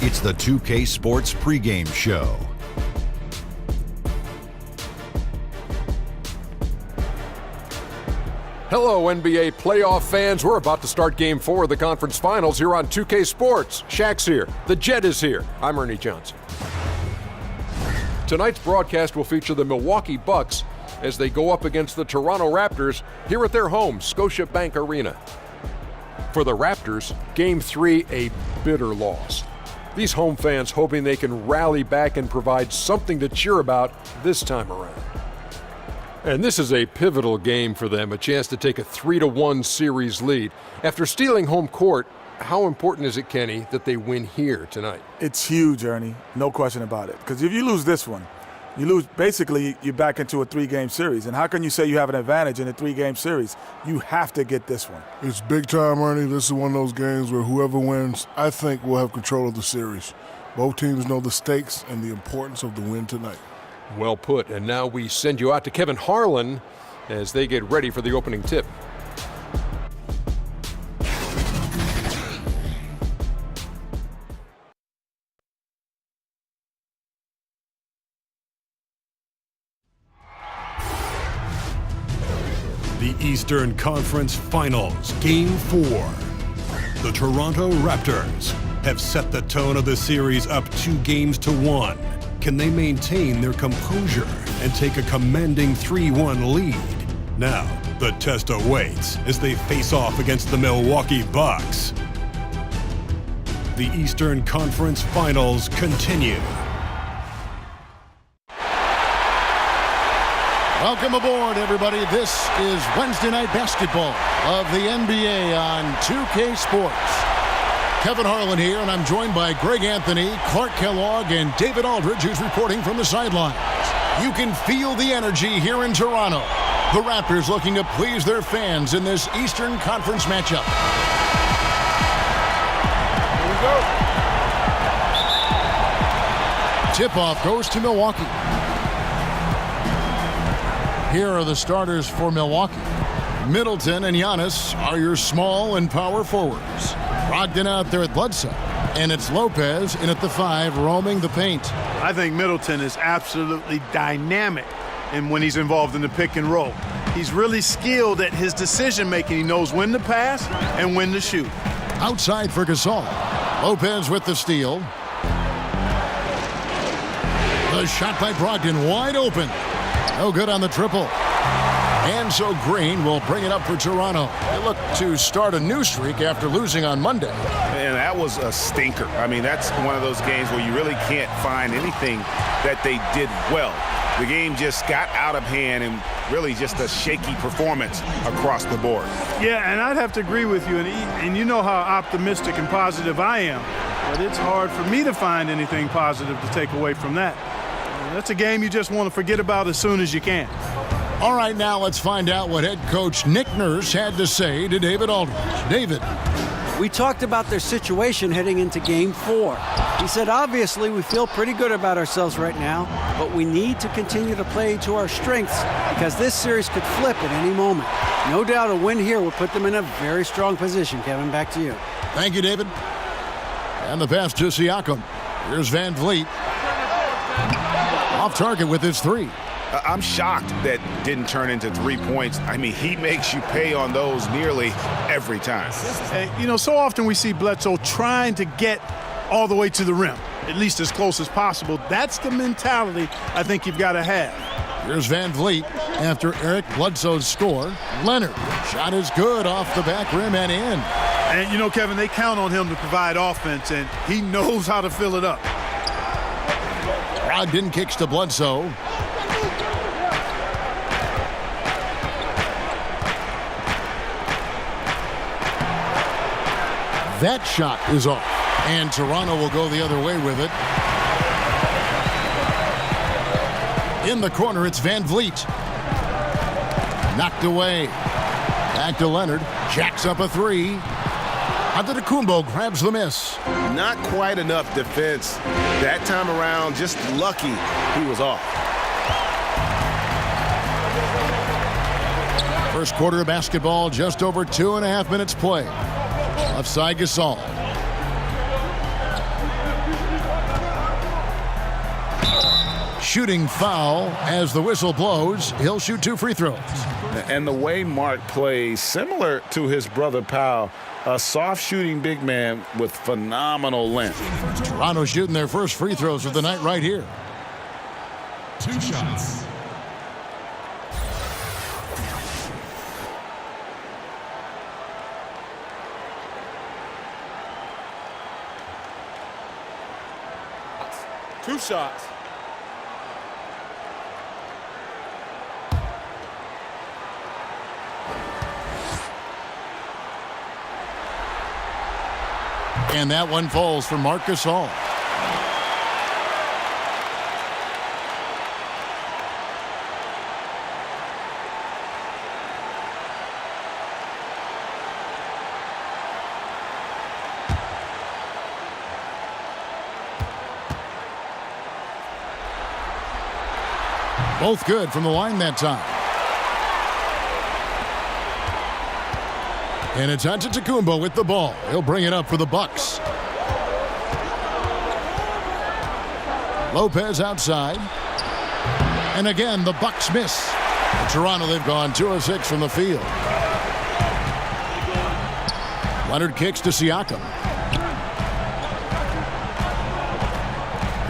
It's the 2K Sports Pregame Show. Hello, NBA playoff fans. We're about to start Game 4 of the conference finals here on 2K Sports. Shaq's here. The Jet is here. I'm Ernie Johnson. Tonight's broadcast will feature the Milwaukee Bucks as they go up against the Toronto Raptors here at their home, Scotiabank Arena. For the Raptors, Game 3 a bitter loss. These home fans hoping they can rally back and provide something to cheer about this time around. And this is a pivotal game for them, a chance to take a 3-1 series lead. After stealing home court, how important is it, Kenny, that they win here tonight? It's huge, Ernie. No question about it. Because if you lose this one, you lose, basically, you're back into a 3-game series. And how can you say you have an advantage in a 3-game series? You have to get this one. It's big time, Ernie. This is one of those games where whoever wins, I think, will have control of the series. Both teams know the stakes and the importance of the win tonight. Well put. And now we send you out to Kevin Harlan as they get ready for the opening tip. The Eastern Conference Finals, Game 4. The Toronto Raptors have set the tone of the series up 2-1. Can they maintain their composure and take a commanding 3-1 lead? Now, the test awaits as they face off against the Milwaukee Bucks. The Eastern Conference Finals continue. Welcome aboard, everybody. This is Wednesday Night Basketball of the NBA on 2K Sports. Kevin Harlan here, and I'm joined by Greg Anthony, Clark Kellogg, and David Aldridge, who's reporting from the sidelines. You can feel the energy here in Toronto. The Raptors looking to please their fans in this Eastern Conference matchup. Here we go. Tip-off goes to Milwaukee. Here are the starters for Milwaukee. Middleton and Giannis are your small and power forwards. Brogdon out there at Bledsoe. And it's Lopez in at the 5, roaming the paint. I think Middleton is absolutely dynamic and when he's involved in the pick and roll. He's really skilled at his decision-making. He knows when to pass and when to shoot. Outside for Gasol. Lopez with the steal. The shot by Brogdon wide open. No good on the triple. And so Green will bring it up for Toronto. They look to start a new streak after losing on Monday. Man, that was a stinker. I mean, that's one of those games where you really can't find anything that they did well. The game just got out of hand and really just a shaky performance across the board. Yeah, and I'd have to agree with you. And you know how optimistic and positive I am. But it's hard for me to find anything positive to take away from that. That's a game you just want to forget about as soon as you can. All right, now let's find out what head coach Nick Nurse had to say to David Aldridge. David. We talked about their situation heading into Game 4. He said, obviously, we feel pretty good about ourselves right now, but we need to continue to play to our strengths because this series could flip at any moment. No doubt a win here will put them in a very strong position. Kevin, back to you. Thank you, David. And the pass to Siakam. Here's Van Vliet. Off target with his 3. I'm shocked that didn't turn into 3 points. I mean, he makes you pay on those nearly every time. And, you know, so often we see Bledsoe trying to get all the way to the rim, at least as close as possible. That's the mentality I think you've got to have. Here's Van Vliet after Eric Bledsoe's score. Leonard, shot is good off the back rim and in. And, you know, Kevin, they count on him to provide offense, and he knows how to fill it up. Brogdon kicks to Bledsoe. That shot is off, and Toronto will go the other way with it. In the corner, it's Van Vliet. Knocked away. Back to Leonard. Jacks up a 3. Antetokounmpo grabs the miss. Not quite enough defense that time around. Just lucky he was off. First quarter of basketball, just over 2.5 minutes play. Left side Gasol. shooting foul as the whistle blows. He'll shoot 2 free throws. And the way Mark plays, similar to his brother Powell, a soft shooting big man with phenomenal length. Toronto shooting their first free throws of the night right here. 2 shots. Two shots. And that one falls for Marc Gasol. Both good from the line that time. And it's Antetokounmpo with the ball. He'll bring it up for the Bucks. Lopez outside. And again, the Bucks miss. In Toronto, they've gone 2 of 6 from the field. Leonard kicks to Siakam.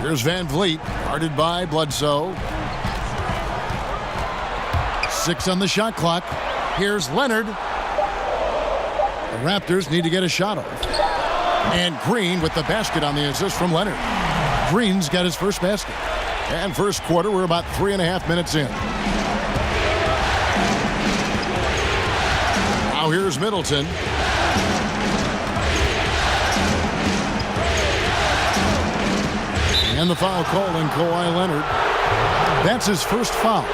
Here's Van Vliet, guarded by Bledsoe. 6 on the shot clock. Here's Leonard. The Raptors need to get a shot off. And Green with the basket on the assist from Leonard. Green's got his first basket. And first quarter, we're about 3.5 minutes in. Now here's Middleton. And the foul call on Kawhi Leonard. That's his first foul.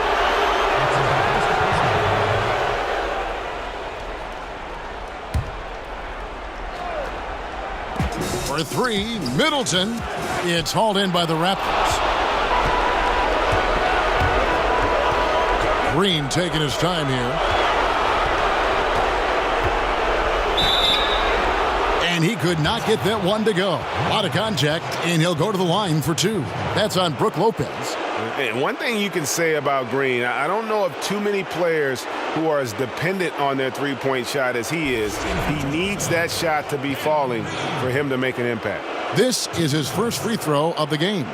For 3, Middleton. It's hauled in by the Raptors. Green taking his time here. And he could not get that one to go. A lot of contact, and he'll go to the line for 2. That's on Brook Lopez. And one thing you can say about Green, I don't know of too many players who are as dependent on their three-point shot as he is. He needs that shot to be falling for him to make an impact. This is his first free throw of the game.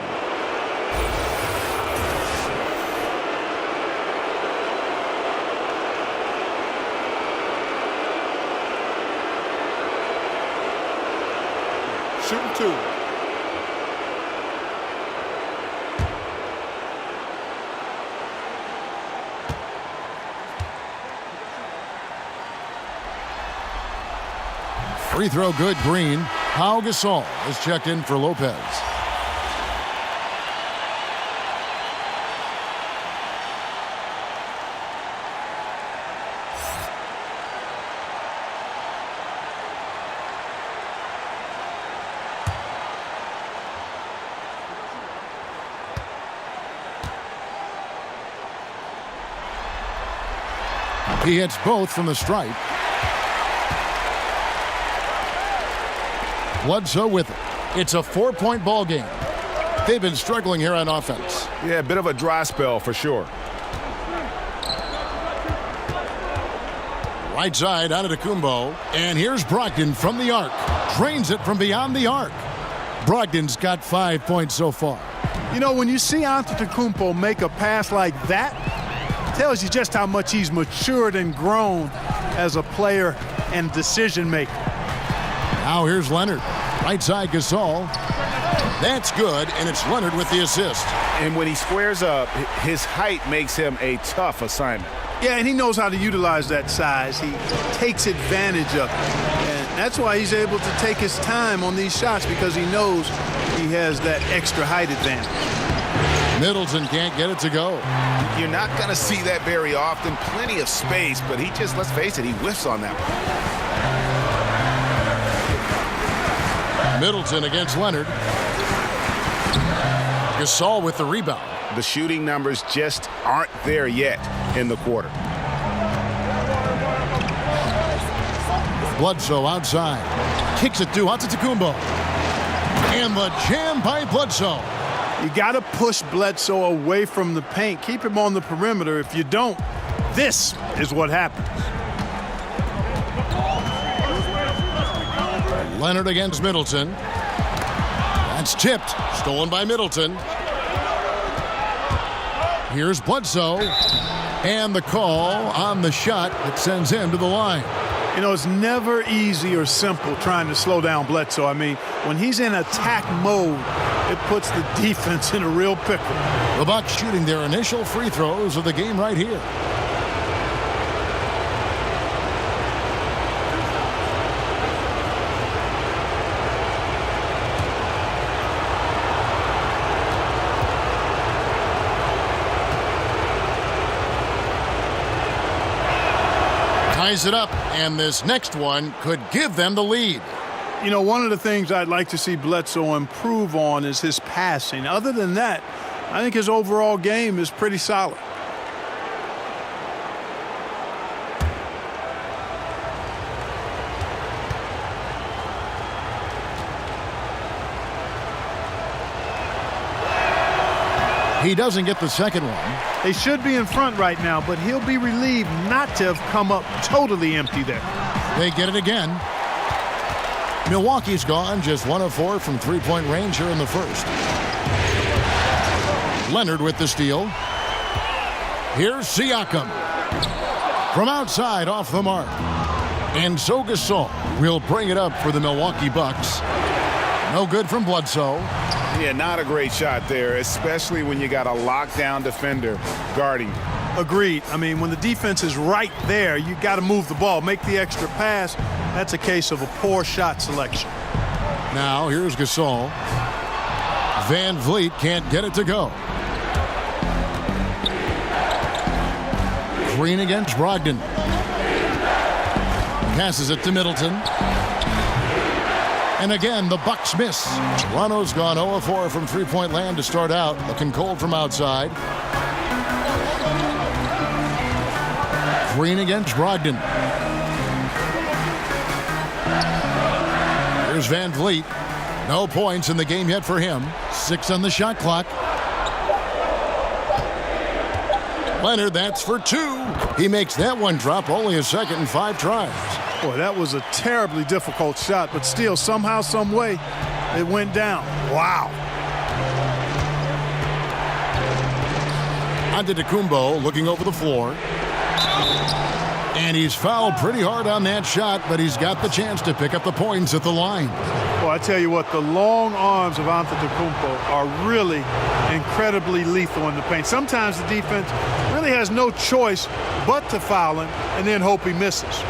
Shooting 2. Free throw good, Green. Pau Gasol is checked in for Lopez. He hits both from the stripe. Bledsoe with it. It's a 4-point ball game. They've been struggling here on offense. Yeah, a bit of a dry spell for sure. Right side, Antetokounmpo. And here's Brogdon from the arc. Drains it from beyond the arc. Brogdon's got 5 points so far. You know, when you see Antetokounmpo make a pass like that, it tells you just how much he's matured and grown as a player and decision maker. Now here's Leonard. Right side, Gasol. That's good, and it's Leonard with the assist. And when he squares up, his height makes him a tough assignment. Yeah, and he knows how to utilize that size. He takes advantage of it. And that's why he's able to take his time on these shots, because he knows he has that extra height advantage. Middleton can't get it to go. You're not going to see that very often. Plenty of space, but he just, let's face it, he whiffs on that one. Middleton against Leonard. Gasol with the rebound. The shooting numbers just aren't there yet in the quarter. Bledsoe outside. Kicks it to Antetokounmpo. And the jam by Bledsoe. You got to push Bledsoe away from the paint. Keep him on the perimeter. If you don't, this is what happens. Leonard against Middleton. That's tipped. Stolen by Middleton. Here's Bledsoe. And the call on the shot that sends him to the line. You know, it's never easy or simple trying to slow down Bledsoe. I mean, when he's in attack mode, it puts the defense in a real pickle. The Bucks shooting their initial free throws of the game right here. Ties it up, and this next one could give them the lead. You know, one of the things I'd like to see Bledsoe improve on is his passing. Other than that, I think his overall game is pretty solid. He doesn't get the second one. They should be in front right now, but he'll be relieved not to have come up totally empty there. They get it again. Milwaukee's gone just 1 of 4 from three-point range here in the first. Leonard with the steal. Here's Siakam. From outside off the mark. And so Gasol will bring it up for the Milwaukee Bucks. No good from Bledsoe. Yeah, not a great shot there, especially when you got a lockdown defender guarding you. Agreed. I mean, when the defense is right there, you got to move the ball, make the extra pass. That's a case of a poor shot selection. Now here's Gasol. Van Vliet can't get it to go. Green against Brogdon. Passes it to Middleton. And again, the Bucks miss. Toronto's gone 0 of 4 from three-point land to start out. Looking cold from outside. Green against Brogdon. Here's Van Vliet. No points in the game yet for him. 6 on the shot clock. Leonard, that's for 2. He makes that one drop, only a second in 5 tries. Boy, that was a terribly difficult shot, but still, somehow, some way, it went down. Wow. Antetokounmpo looking over the floor. And he's fouled pretty hard on that shot, but he's got the chance to pick up the points at the line. Well, I tell you what, the long arms of Antetokounmpo are really incredibly lethal in the paint. Sometimes the defense really has no choice but to foul him and then hope he misses.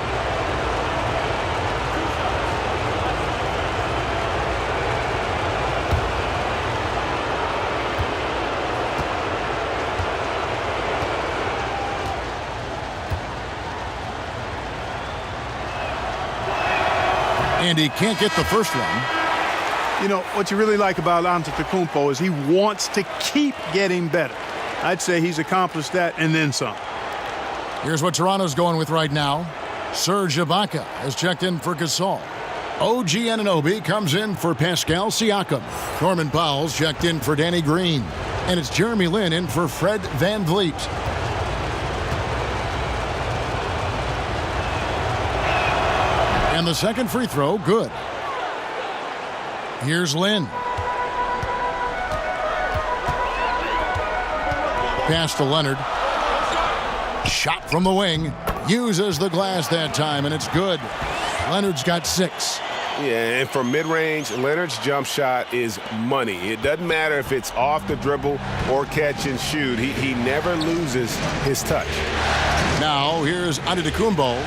And he can't get the first one. You know, what you really like about Antetokounmpo is he wants to keep getting better. I'd say he's accomplished that and then some. Here's what Toronto's going with right now. Serge Ibaka has checked in for Gasol. OG Anunoby comes in for Pascal Siakam. Norman Powell's checked in for Danny Green. And it's Jeremy Lin in for Fred Van Vliet. And the second free throw, good. Here's Lin. Pass to Leonard. Shot from the wing. Uses the glass that time, and it's good. Leonard's got 6. Yeah, and from mid-range, Leonard's jump shot is money. It doesn't matter if it's off the dribble or catch and shoot. He never loses his touch. Now here's Antetokounmpo.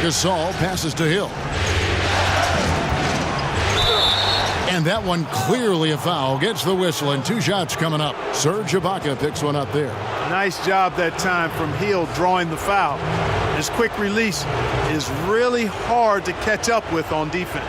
Gasol passes to Hill. And that one clearly a foul. Gets the whistle, and 2 shots coming up. Serge Ibaka picks one up there. Nice job that time from Hill drawing the foul. His quick release is really hard to catch up with on defense.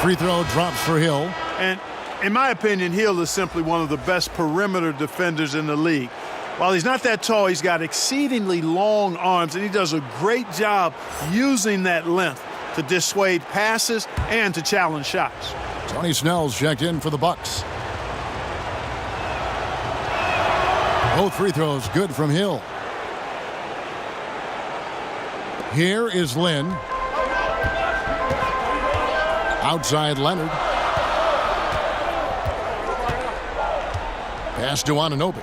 Free throw drops for Hill. And in my opinion, Hill is simply one of the best perimeter defenders in the league. While he's not that tall, he's got exceedingly long arms, and he does a great job using that length to dissuade passes and to challenge shots. Tony Snell's checked in for the Bucks. Both free throws good from Hill. Here is Lynn. Outside Leonard. Pass to Anunoby.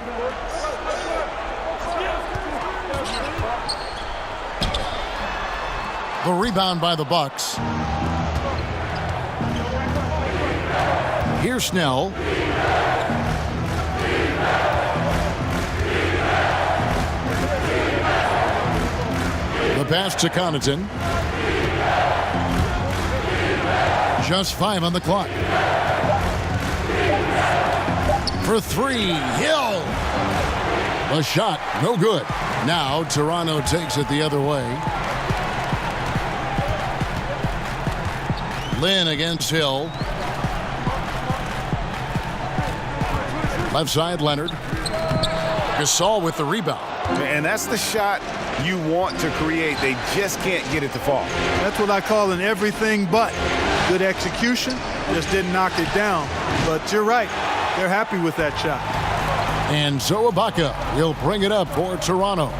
The rebound by the Bucks. Here's Snell. The pass to Connaughton. Just 5 on the clock. For 3, Hill. The shot, no good. Now Toronto takes it the other way. Lynn against Hill. Left side, Leonard. Gasol with the rebound. And that's the shot you want to create. They just can't get it to fall. That's what I call an everything but. Good execution, just didn't knock it down. But you're right, they're happy with that shot. And so Ibaka will bring it up for Toronto.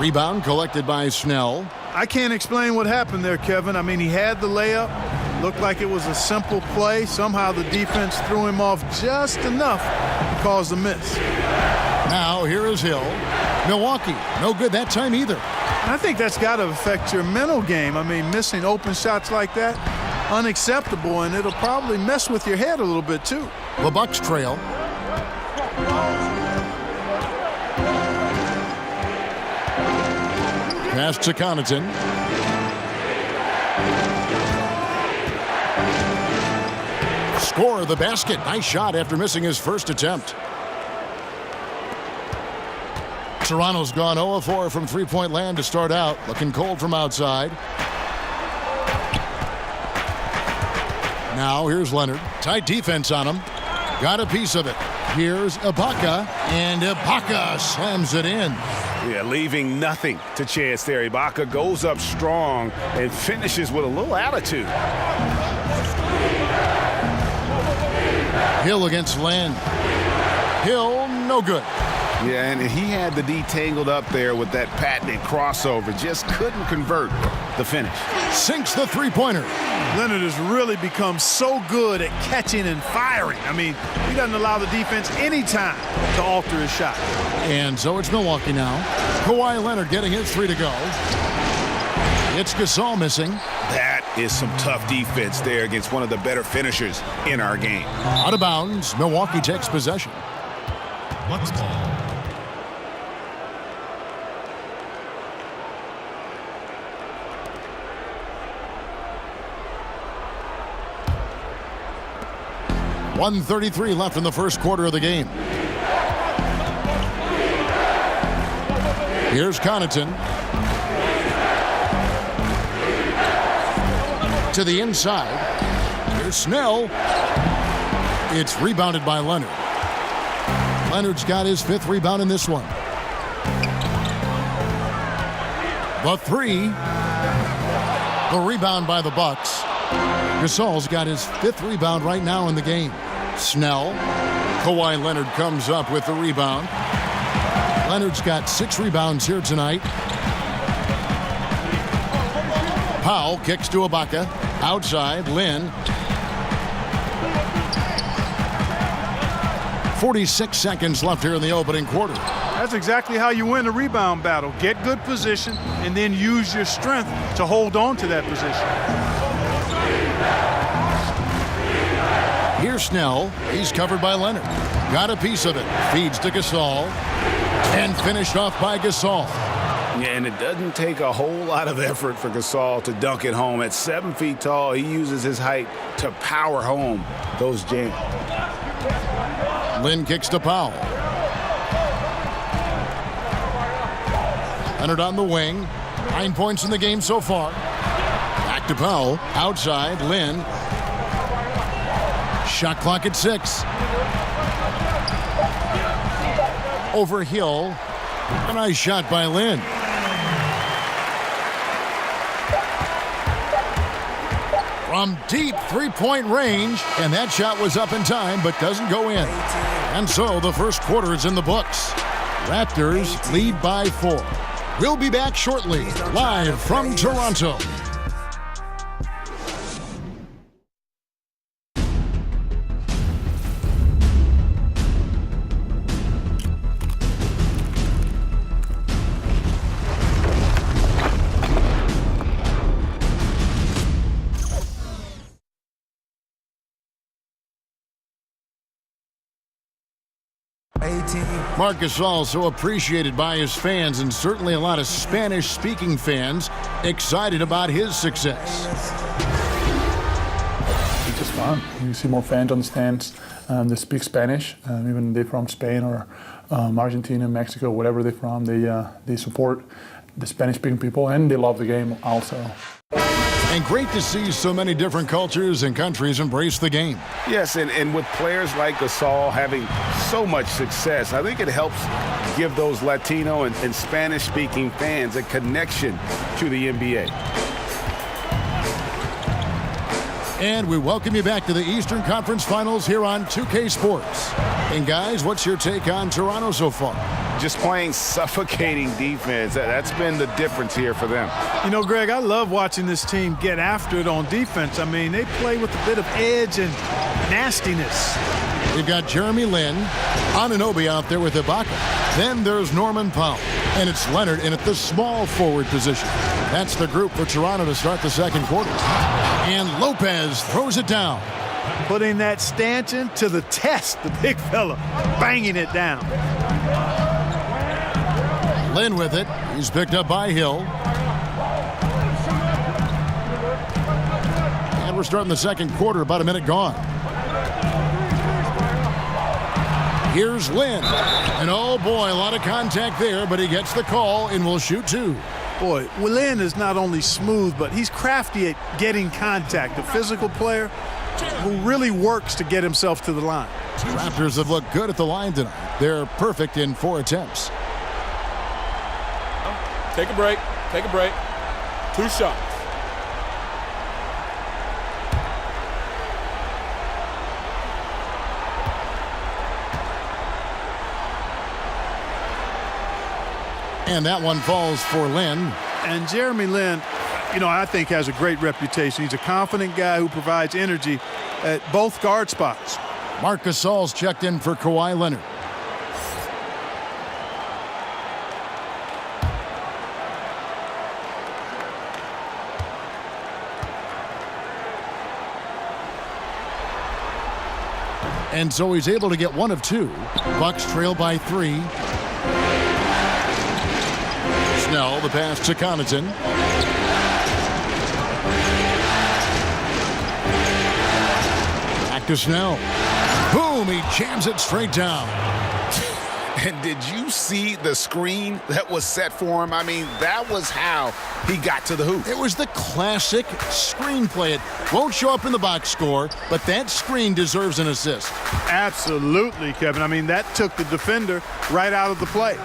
Rebound collected by Snell. I can't explain what happened there, Kevin. I mean, he had the layup. Looked like it was a simple play. Somehow the defense threw him off just enough to cause a miss. Now here is Hill. Milwaukee, no good that time either. I think that's got to affect your mental game. I mean, missing open shots like that, unacceptable, and it'll probably mess with your head a little bit too. The Bucks trail. Pass to Connaughton. Score the basket. Nice shot after missing his first attempt. Toronto's gone 0-4 from three-point land to start out. Looking cold from outside. Now here's Leonard. Tight defense on him. Got a piece of it. Here's Ibaka. And Ibaka slams it in. Yeah, leaving nothing to chance there. Ibaka goes up strong and finishes with a little attitude. Hill against Lynn. Hill, no good. Yeah, and he had the D tangled up there with that patented crossover. Just couldn't convert the finish. Sinks the three-pointer. Leonard has really become so good at catching and firing. I mean, he doesn't allow the defense any time to alter his shot. And so it's Milwaukee now. Kawhi Leonard getting his 3 to go. It's Gasol missing. That is some tough defense there against one of the better finishers in our game. Out of bounds. Milwaukee takes possession. Bucks ball. .133 left in the first quarter of the game. Here's Connaughton. To the inside. Here's Snell. It's rebounded by Leonard. Leonard's got his 5th rebound in this one. The 3. The rebound by the Bucks. Gasol's got his 5th rebound right now in the game. Snell. Kawhi Leonard comes up with the rebound. Leonard's got 6 rebounds here tonight. Powell kicks to Ibaka. Outside, Lynn. 46 seconds left here in the opening quarter. That's exactly how you win a rebound battle. Get good position and then use your strength to hold on to that position. Here's Snell. He's covered by Leonard. Got a piece of it. Feeds to Gasol. And finished off by Gasol. Yeah, and it doesn't take a whole lot of effort for Gasol to dunk it home. At 7 feet tall, he uses his height to power home those jams. Lynn kicks to Powell. Leonard on the wing. 9 points in the game so far. Back Back to Powell. Outside, Lynn. Shot clock at 6. Over Hill. A nice shot by Lynn. From deep three-point range, and that shot was up in time but doesn't go in. And so the first quarter is in the books. Raptors lead by 4. We'll be back shortly, live from Toronto. Marc Gasol, so appreciated by his fans, and certainly a lot of Spanish-speaking fans excited about his success. It's just fun. You see more fans on the stands that speak Spanish, even if they're from Spain or Argentina, Mexico, whatever they're from. They support the Spanish-speaking people, and they love the game also. And great to see so many different cultures and countries embrace the game. Yes, and with players like Gasol having so much success, I think it helps give those Latino and Spanish-speaking fans a connection to the NBA. And we welcome you back to the Eastern Conference Finals here on 2K Sports. And guys, what's your take on Toronto so far? Just playing suffocating defense. That's been the difference here for them. You know, Greg, I love watching this team get after it on defense. I mean, they play with a bit of edge and nastiness. You've got Jeremy Lin, Anunoby out there with Ibaka. Then there's Norman Powell. And it's Leonard in at the small forward position. That's the group for Toronto to start the second quarter. And Lopez throws it down. Putting that stanchion to the test, the big fella, banging it down. Lynn with it. He's picked up by Hill. And we're starting the second quarter, about a minute gone. Here's Lynn. And oh boy, a lot of contact there, but he gets the call and will shoot 2. Boy, Lynn is not only smooth, but he's crafty at getting contact. A physical player who really works to get himself to the line. The Raptors have looked good at the line tonight. They're perfect in 4 attempts. Take a break. Take a break. 2 shots. And that one falls for Lynn. And Jeremy Lin, you know, I think has a great reputation. He's a confident guy who provides energy at both guard spots. Marc Gasol's checked in for Kawhi Leonard. And so he's able to get 1 of 2. Bucks trail by 3. Snell, the pass to Connaughton. Back to Snell. Boom, he jams it straight down. And did you see the screen that was set for him? I mean, that was how he got to the hoop. It was the classic screenplay. It won't show up in the box score, but that screen deserves an assist. Absolutely, Kevin. I mean, that took the defender right out of the play.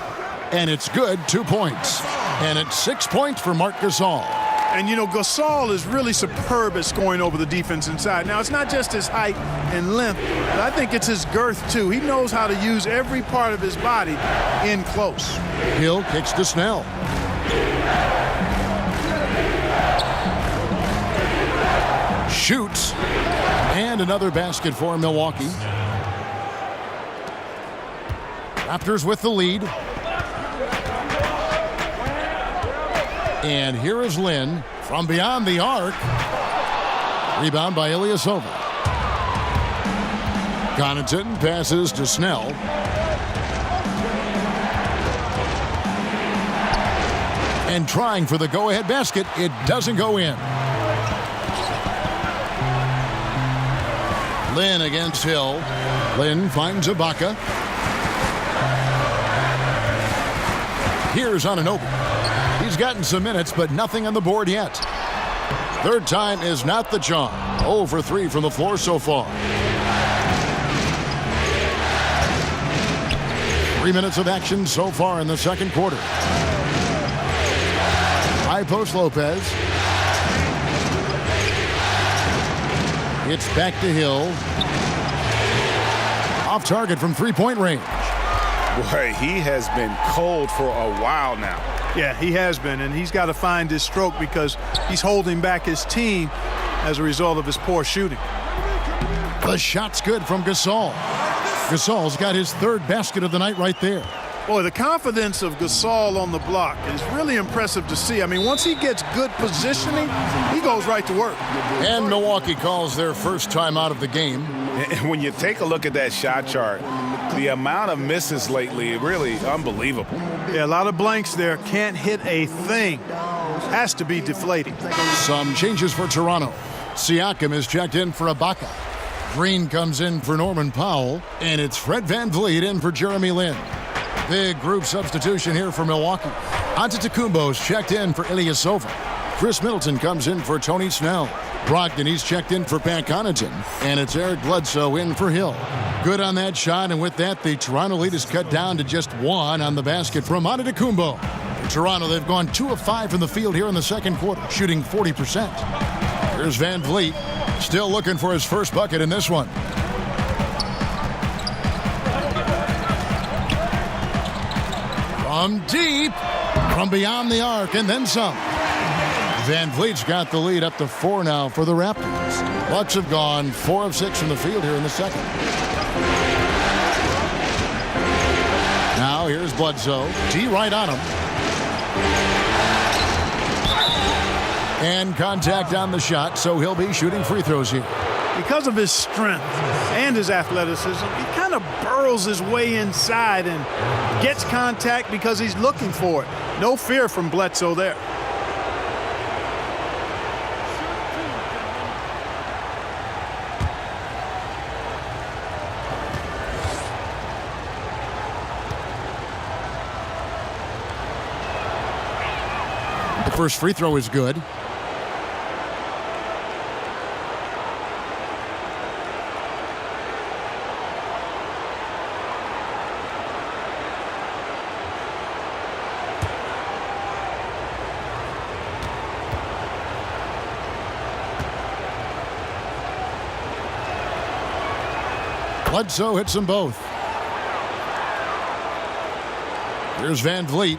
And it's good, 2 points. And it's 6 points for Marc Gasol. And, you know, Gasol is really superb at scoring over the defense inside. Now, it's not just his height and length, but I think it's his girth, too. He knows how to use every part of his body in close. Hill kicks to Snell. Shoots. And another basket for Milwaukee. Raptors with the lead. And here is Lynn from beyond the arc. Rebound by Ilyasova. Connaughton passes to Snell. And trying for the go-ahead basket. It doesn't go in. Lynn against Hill. Lynn finds Ibaka. Here's Anunoby. He's gotten some minutes, but nothing on the board yet. Third time is not the charm. 0 for 3 from the floor so far. 3 minutes of action so far in the second quarter. High post Lopez. It's back to Hill. Off target from three-point range. Boy, he has been cold for a while now. Yeah, he has been, and he's got to find his stroke because he's holding back his team as a result of his poor shooting. The shot's good from Gasol. Gasol's got his third basket of the night right there. Boy, the confidence of Gasol on the block is really impressive to see. I mean, once he gets good positioning, he goes right to work. And Milwaukee calls their first time out of the game. And when you take a look at that shot chart, the amount of misses lately, really unbelievable. Yeah, a lot of blanks there. Can't hit a thing. Has to be deflating. Some changes for Toronto. Siakam is checked in for Ibaka. Green comes in for Norman Powell. And it's Fred VanVleet in for Jeremy Lin. Big group substitution here for Milwaukee. Antetokounmpo's checked in for Ilyasova. Chris Middleton comes in for Tony Snell. Brogdon, he's checked in for Pat Connaughton. And it's Eric Bledsoe in for Hill. Good on that shot, and with that, the Toronto lead is cut down to just 1 on the basket from Antetokounmpo. For Toronto, they've gone 2 of 5 from the field here in the second quarter, shooting 40%. Here's VanVleet, still looking for his first bucket in this one. From deep, from beyond the arc, and then some. VanVleet's got the lead up to 4 now for the Raptors. Bucks have gone 4 of 6 from the field here in the second. Now here's Bledsoe. D right on him. And contact on the shot, so he'll be shooting free throws here. Because of his strength and his athleticism, he kind of burrows his way inside and gets contact because he's looking for it. No fear from Bledsoe there. The first free throw is good. Bledsoe hits them both. Here's VanVleet.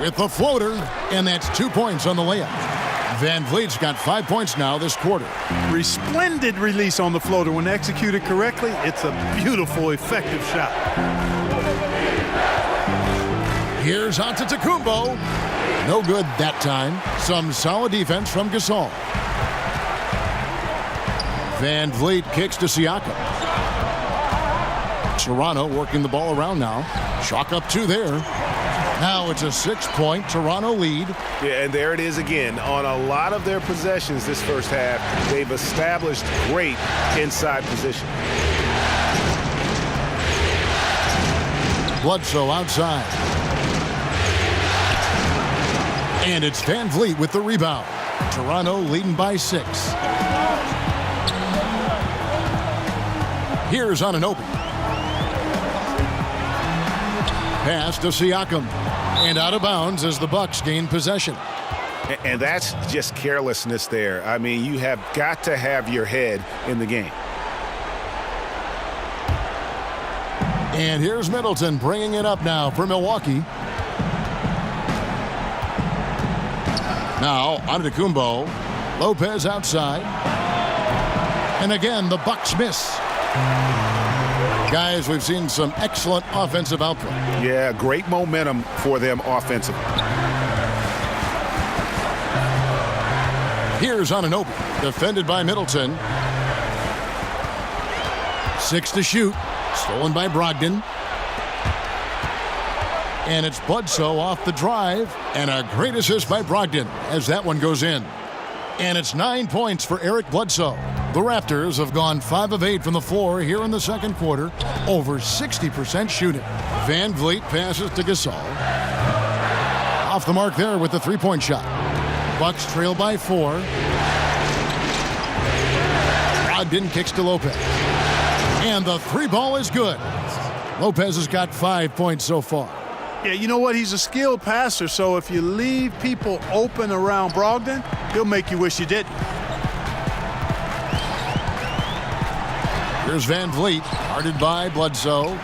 With the floater, and that's 2 points on the layup. VanVleet's got 5 points now this quarter. Resplendent release on the floater. When executed correctly, it's a beautiful, effective shot. Here's Antetokounmpo. No good that time. Some solid defense from Gasol. VanVleet kicks to Siakam. Toronto working the ball around now. Chalk up 2 there. Now it's a 6-point Toronto lead. Yeah, and there it is again. On a lot of their possessions this first half, they've established great inside position. Bledsoe outside. And it's VanVleet with the rebound. Toronto leading by 6. Here's Anunoby. Pass to Siakam. And out of bounds as the Bucks gain possession. And that's just carelessness there. I mean, you have got to have your head in the game. And here's Middleton bringing it up now for Milwaukee. Now, Antetokounmpo. Lopez outside. And again, the Bucks miss. Guys, we've seen some excellent offensive output. Yeah, great momentum for them offensively. Here's Anunoby, defended by Middleton. 6 to shoot. Stolen by Brogdon. And it's Bledsoe off the drive. And a great assist by Brogdon as that one goes in. And it's 9 points for Eric Bledsoe. The Raptors have gone 5 of 8 from the floor here in the second quarter. Over 60% shooting. Van Vliet passes to Gasol. Off the mark there with the three-point shot. Bucks trail by 4. Brogdon kicks to Lopez. And the three ball is good. Lopez has got 5 points so far. Yeah, you know what? He's a skilled passer, so if you leave people open around Brogdon, he'll make you wish you didn't. Here's Van Vliet, guarded by Bledsoe.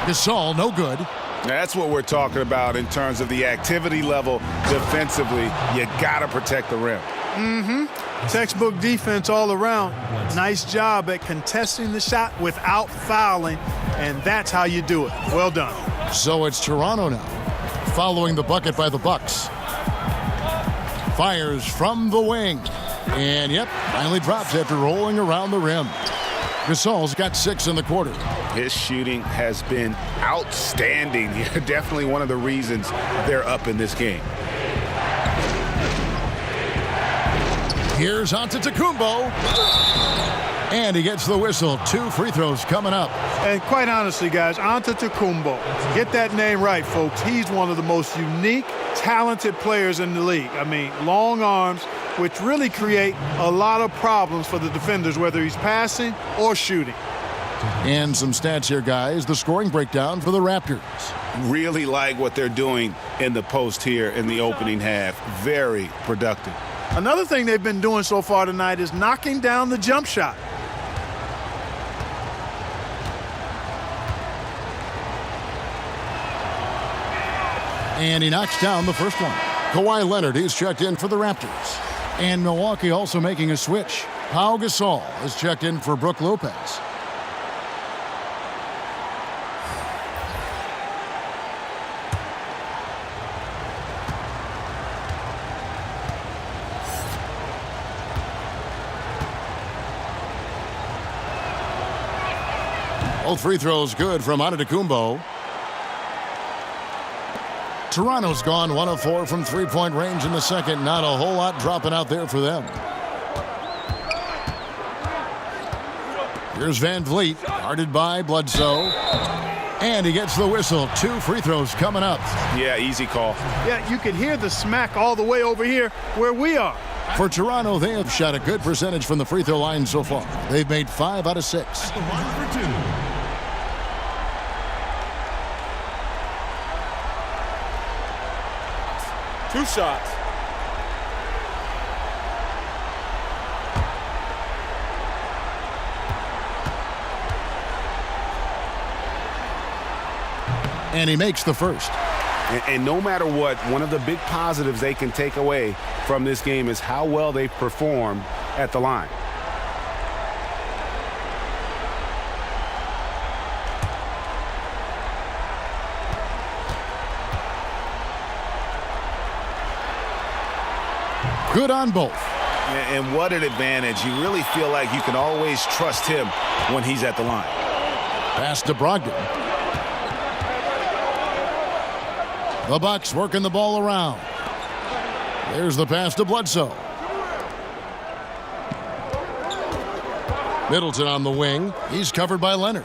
Gasol, no good. That's what we're talking about in terms of the activity level defensively. You got to protect the rim. Textbook defense all around. Nice job at contesting the shot without fouling, and that's how you do it. Well done. So it's Toronto now, following the bucket by the Bucks. Fires from the wing. And, yep, finally drops after rolling around the rim. Gasol's got 6 in the quarter. His shooting has been outstanding. Definitely one of the reasons they're up in this game. Here's Antetokounmpo. And he gets the whistle. 2 free throws coming up. And quite honestly, guys, Antetokounmpo, get that name right, folks. He's one of the most unique, talented players in the league. I mean, long arms, which really create a lot of problems for the defenders, whether he's passing or shooting. And some stats here, guys. The scoring breakdown for the Raptors. Really like what they're doing in the post here in the opening half. Very productive. Another thing they've been doing so far tonight is knocking down the jump shot. And he knocks down the first one. Kawhi Leonard, he's checked in for the Raptors. And Milwaukee also making a switch. Pau Gasol is checked in for Brook Lopez. Both free throws good from Antetokounmpo. Toronto's gone 1 of 4 from three-point range in the second. Not a whole lot dropping out there for them. Here's Van Vliet, guarded by Bledsoe. And he gets the whistle. 2 free throws coming up. Yeah, easy call. Yeah, you can hear the smack all the way over here where we are. For Toronto, they have shot a good percentage from the free throw line so far. They've made 5 out of 6. 2 shots. And he makes the first. And no matter what, one of the big positives they can take away from this game is how well they perform at the line. Good on both. And what an advantage. You really feel like you can always trust him when he's at the line. Pass to Brogdon. The Bucks working the ball around. There's the pass to Bledsoe. Middleton on the wing. He's covered by Leonard.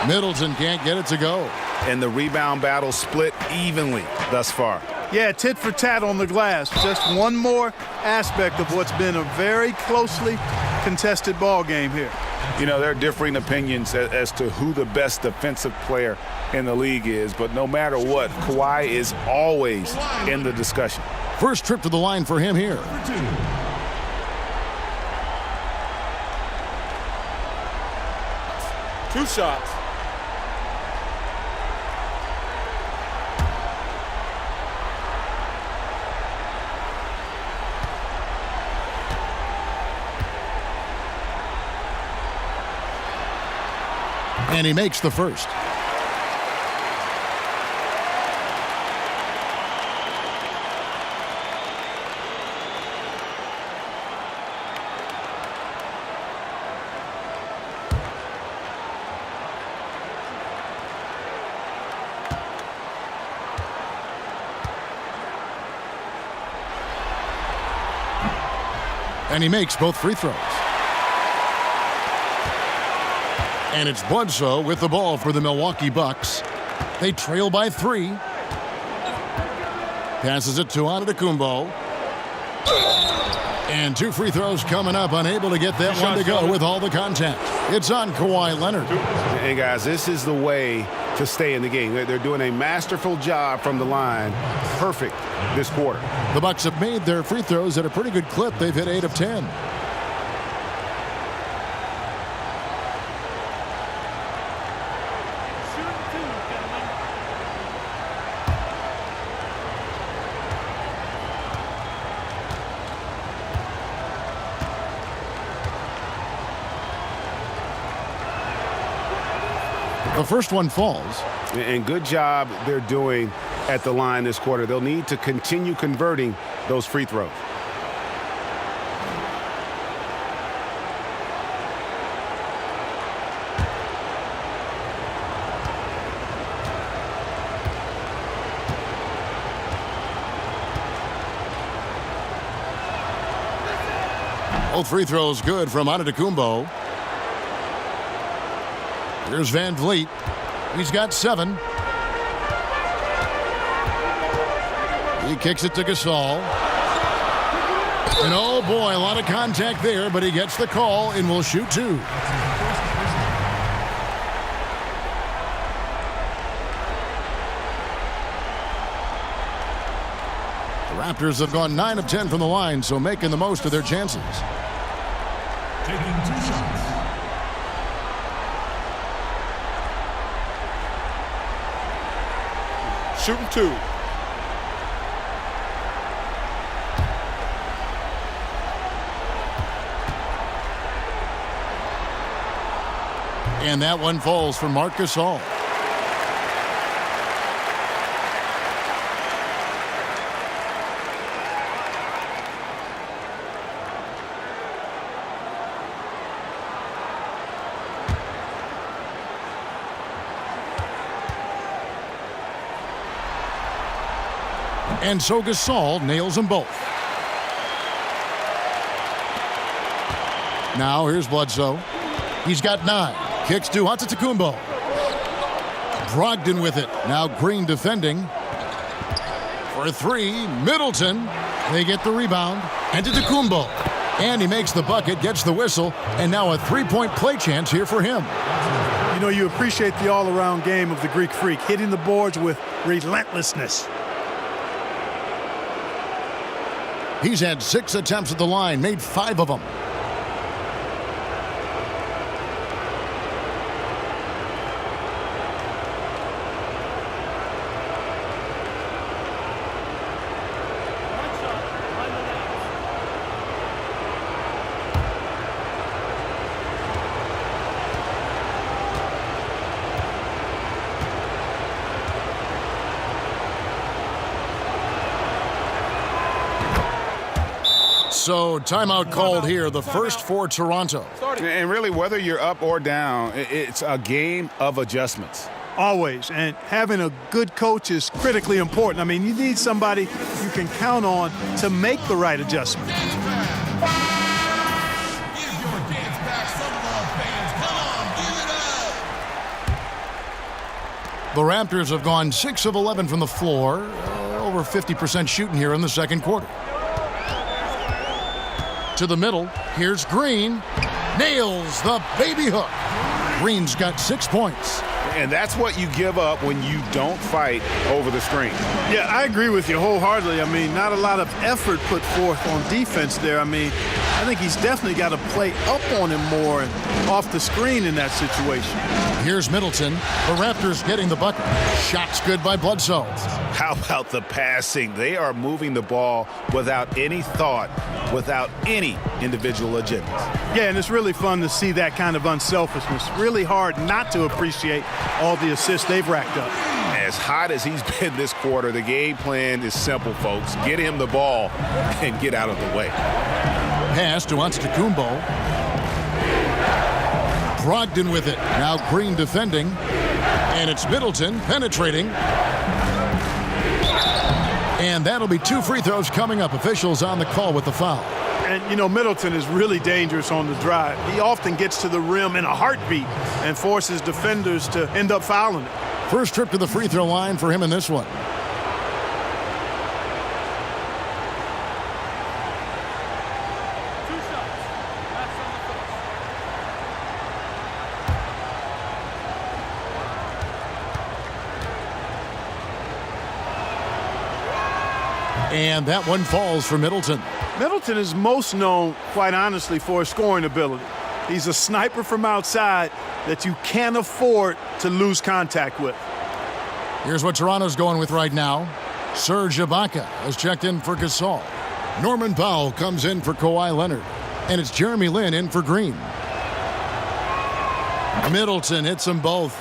Middleton can't get it to go. And the rebound battle split evenly thus far. Yeah, tit for tat on the glass. Just one more aspect of what's been a very closely contested ball game here. You know, there are differing opinions as to who the best defensive player in the league is, but no matter what, Kawhi is always in the discussion. First trip to the line for him here. Two shots. And he makes the first. And he makes both free throws. And it's Bledsoe with the ball for the Milwaukee Bucks. They trail by 3. Passes it to Antetokounmpo. And 2 free throws coming up. Unable to get that one to go with all the contact. It's on Kawhi Leonard. Hey, guys, this is the way to stay in the game. They're doing a masterful job from the line. Perfect this quarter. The Bucks have made their free throws at a pretty good clip. They've hit 8 of 10. The first one falls. And good job they're doing at the line this quarter. They'll need to continue converting those free throws. Both free throws good from Antetokounmpo. Here's Van Vliet. He's got 7. He kicks it to Gasol. And oh boy, a lot of contact there, but he gets the call and will shoot 2. The Raptors have gone 9 of 10 from the line, so making the most of their chances. Taking 2 shots. Shooting 2. And that one falls for Marc Gasol. And so Gasol nails them both. Now here's Bledsoe. He's got 9. Kicks to Antetokounmpo. Brogdon with it. Now Green defending. For 3, Middleton. They get the rebound. Antetokounmpo. And he makes the bucket, gets the whistle, and now a 3-point play chance here for him. You know, you appreciate the all-around game of the Greek Freak, hitting the boards with relentlessness. He's had 6 attempts at the line, made 5 of them. So timeout called here, the first for Toronto. And really, whether you're up or down, it's a game of adjustments. Always. And having a good coach is critically important. I mean, you need somebody you can count on to make the right adjustment. Give your dance back some love, fans. Come on, give it up. The Raptors have gone 6 of 11 from the floor, over 50% shooting here in the second quarter. To the middle, here's Green. Nails the baby hook. Green's got 6 points. And that's what you give up when you don't fight over the screen. Yeah, I agree with you wholeheartedly. I mean, not a lot of effort put forth on defense there. I mean, I think he's definitely got to play up on him more and off the screen in that situation. Here's Middleton. The Raptors getting the bucket. Shots good by Bledsoe. How about the passing? They are moving the ball without any thought, without any individual agenda. Yeah, and it's really fun to see that kind of unselfishness. Really hard not to appreciate all the assists they've racked up. As hot as he's been this quarter, the game plan is simple, folks. Get him the ball and get out of the way. Pass to Antetokounmpo. Brogdon with it. Now Green defending. And it's Middleton penetrating. And that'll be 2 free throws coming up. Officials on the call with the foul. And, you know, Middleton is really dangerous on the drive. He often gets to the rim in a heartbeat and forces defenders to end up fouling it. First trip to the free throw line for him in this one. And that one falls for Middleton. Middleton is most known, quite honestly, for his scoring ability. He's a sniper from outside that you can't afford to lose contact with. Here's what Toronto's going with right now. Serge Ibaka has checked in for Gasol. Norman Powell comes in for Kawhi Leonard. And it's Jeremy Lin in for Green. Middleton hits them both.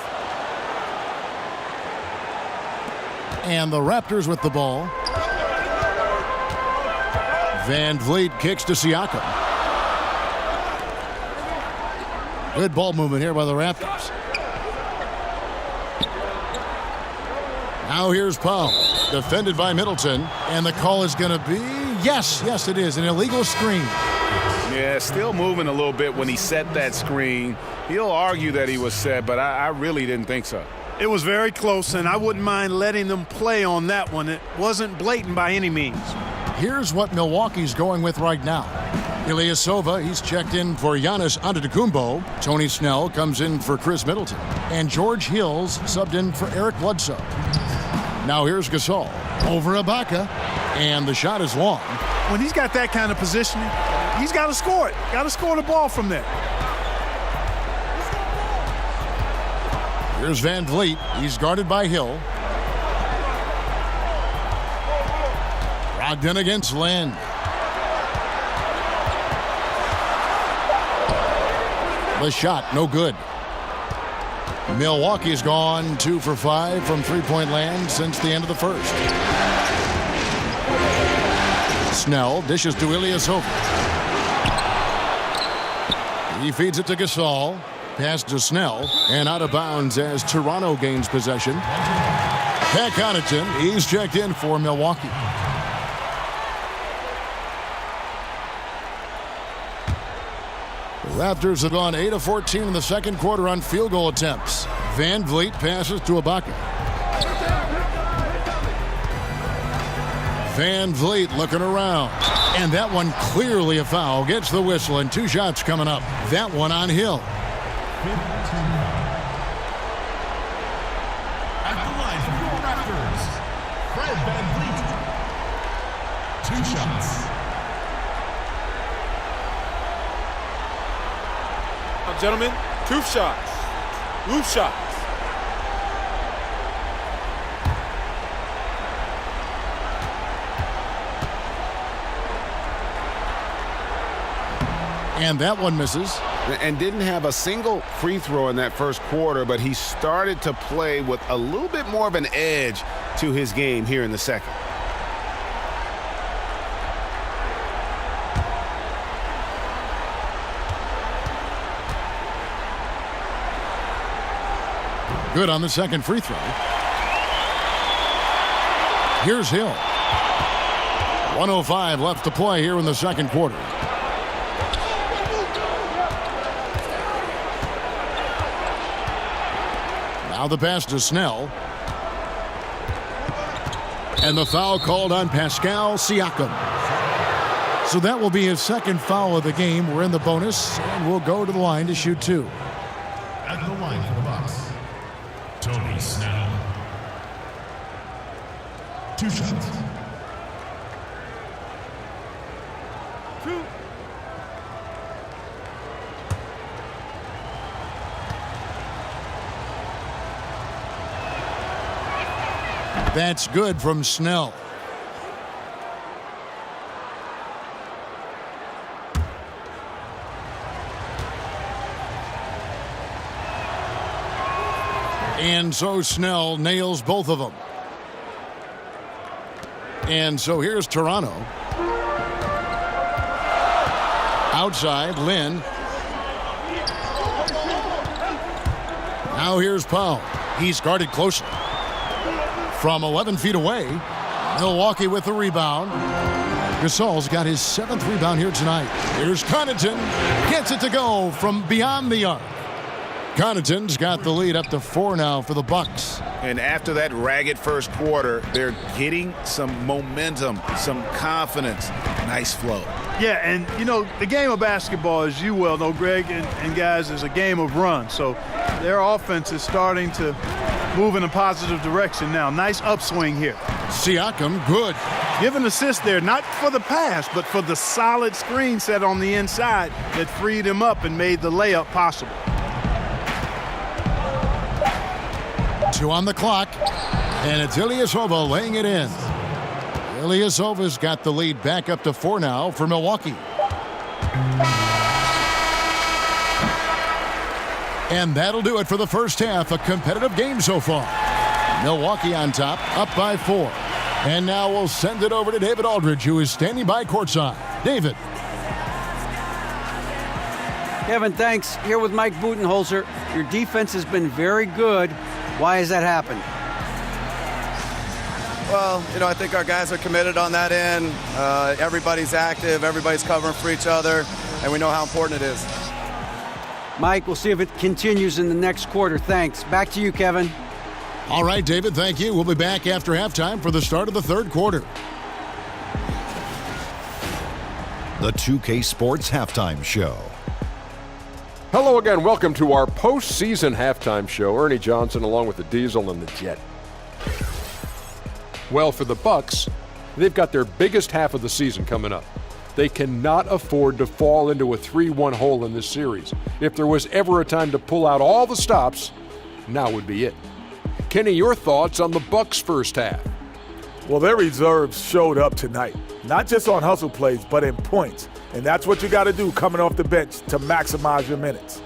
And the Raptors with the ball. Van Vliet kicks to Siakam. Good ball movement here by the Raptors. Now here's Powell, defended by Middleton, and the call is going to be, yes, it is, an illegal screen. Yeah, still moving a little bit when he set that screen. He'll argue that he was set, but I really didn't think so. It was very close, and I wouldn't mind letting them play on that one. It wasn't blatant by any means. Here's what Milwaukee's going with right now. Ilyasova, he's checked in for Giannis Antetokounmpo. Tony Snell comes in for Chris Middleton. And George Hills subbed in for Eric Bledsoe. Now here's Gasol over Ibaka. And the shot is long. When he's got that kind of positioning, he's got to score it. Got to score the ball from there. Here's Van Vliet. He's guarded by Hill. Brogdon against Lin. The shot, no good. Milwaukee's gone 2 for 5 from three-point land since the end of the first. Snell dishes to Ilyasova. He feeds it to Gasol. Pass to Snell. And out of bounds as Toronto gains possession. Pat Connaughton, he's checked in for Milwaukee. The Raptors have gone 8 of 14 in the second quarter on field goal attempts. Van Vliet passes to Ibaka. Van Vliet looking around. And that one clearly a foul. Gets the whistle and 2 shots coming up. That one on Hill. At the line for your Raptors, Fred Van Vliet. 2 shots. Now, gentlemen, 2 shots. Loose shots. And that one misses. And didn't have a single free throw in that first quarter, but he started to play with a little bit more of an edge to his game here in the second. Good on the second free throw. Here's Hill. 1:05 left to play here in the second quarter. Now the pass to Snell. And the foul called on Pascal Siakam. So that will be his second foul of the game. We're in the bonus, and we'll go to the line to shoot 2. At the line for the Bucks, Tony Snell. 2 shots. 2. That's good from Snell. And so Snell nails both of them. And so here's Toronto. Outside, Lin. Now here's Powell. He's guarded closely. From 11 feet away, Milwaukee with the rebound. Gasol's got his 7th rebound here tonight. Here's Connaughton. Gets it to go from beyond the arc. Connaughton's got the lead up to 4 now for the Bucks. And after that ragged first quarter, they're getting some momentum, some confidence. Nice flow. Yeah, and, you know, the game of basketball, as you well know, Greg and guys, is a game of runs. So their offense is starting to move in a positive direction now. Nice upswing here. Siakam, good. Give an assist there, not for the pass, but for the solid screen set on the inside that freed him up and made the layup possible. 2 on the clock, and it's Ilyasova laying it in. Ilyasova's got the lead back up to 4 now for Milwaukee. And that'll do it for the first half. A competitive game so far. Milwaukee on top, up by 4. And now we'll send it over to David Aldridge, who is standing by courtside. David. Kevin, thanks. Here with Mike Budenholzer. Your defense has been very good. Why has that happened? Well, you know, I think our guys are committed on that end. Everybody's active, everybody's covering for each other, and we know how important it is. Mike, we'll see if it continues in the next quarter. Thanks. Back to you, Kevin. All right, David, thank you. We'll be back after halftime for the start of the 3rd quarter. The 2K Sports Halftime Show. Hello again. Welcome to our postseason halftime show. Ernie Johnson along with the Diesel and the Jet. Well, for the Bucks, they've got their biggest half of the season coming up. They cannot afford to fall into a 3-1 hole in this series. If there was ever a time to pull out all the stops, now would be it. Kenny, your thoughts on the Bucks' first half? Well, their reserves showed up tonight, not just on hustle plays, but in points. And that's what you got to do coming off the bench to maximize your minutes.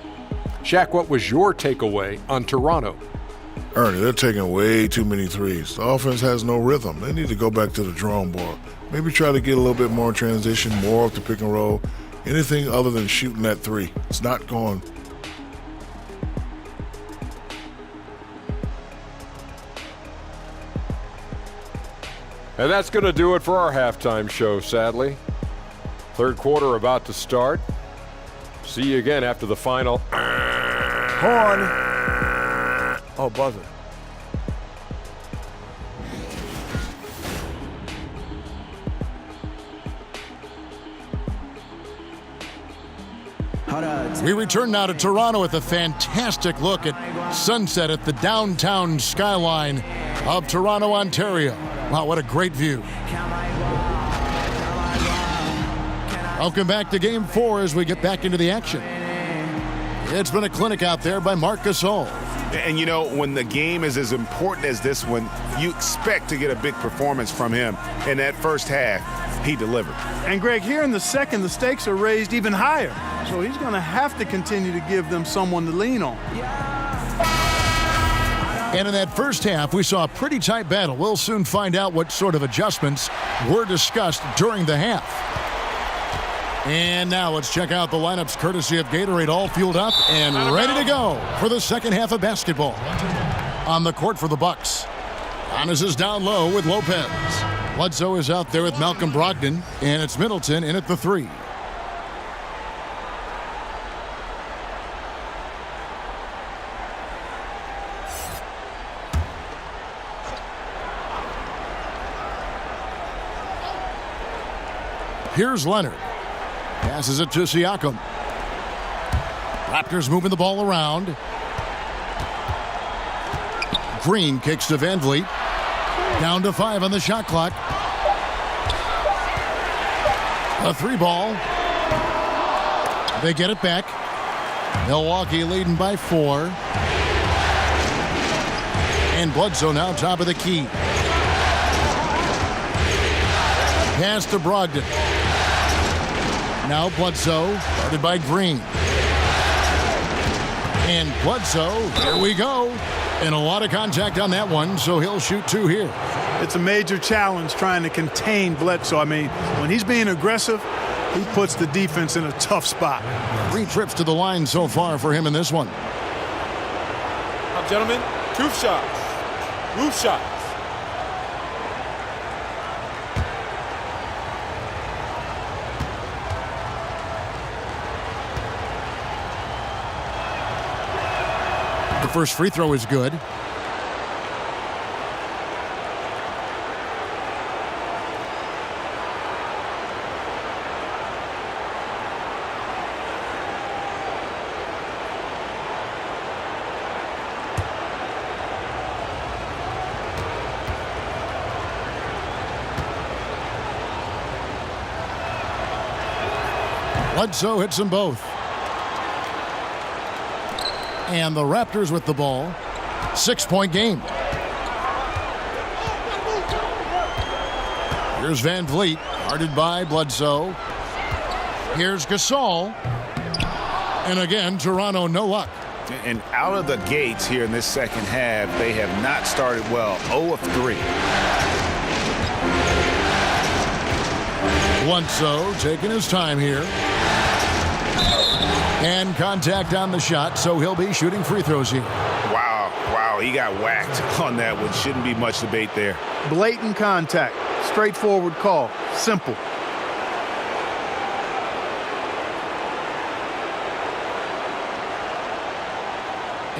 Shaq, what was your takeaway on Toronto? Ernie, they're taking way too many threes. The offense has no rhythm. They need to go back to the drawing board. Maybe try to get a little bit more transition, more off the pick and roll. Anything other than shooting that 3. It's not going. And that's going to do it for our halftime show, sadly. 3rd quarter about to start. See you again after the final. Horn. Oh, buzzer. We return now to Toronto with a fantastic look at sunset at the downtown skyline of Toronto, Ontario. Wow, what a great view. Welcome back to Game 4 as we get back into the action. It's been a clinic out there by Marc Gasol. And, you know, when the game is as important as this one, you expect to get a big performance from him. In that first half, he delivered. And, Greg, here in the second, the stakes are raised even higher. So he's going to have to continue to give them someone to lean on. And in that first half, we saw a pretty tight battle. We'll soon find out what sort of adjustments were discussed during the half. And now let's check out the lineups courtesy of Gatorade, all fueled up and ready to go for the second half of basketball. On the court for the Bucks, Giannis is down low with Lopez. Bledsoe is out there with Malcolm Brogdon, and it's Middleton in at the 3. Here's Leonard. Passes it to Siakam. Raptors moving the ball around. Green kicks to Van Vliet. Down to 5 on the shot clock. A 3 ball. They get it back. Milwaukee leading by 4. And Bledsoe now top of the key. Pass to Brogdon. Now Bledsoe, guarded by Green. And Bledsoe, here we go. And a lot of contact on that one, so he'll shoot 2 here. It's a major challenge trying to contain Bledsoe. I mean, when he's being aggressive, he puts the defense in a tough spot. 3 trips to the line so far for him in this one. Now, gentlemen, 2 shots. Roof shots. first free throw is good. Bledsoe hits them both. And the Raptors with the ball. 6-point game. Here's Van Vliet, guarded by Bledsoe. Here's Gasol. And again, Toronto, no luck. And out of the gates here in this second half, they have not started well. 0 of 3. Bledsoe taking his time here. And contact on the shot, so he'll be shooting free throws here. Wow, he got whacked on that one. Shouldn't be much debate there. Blatant contact. Straightforward call. Simple.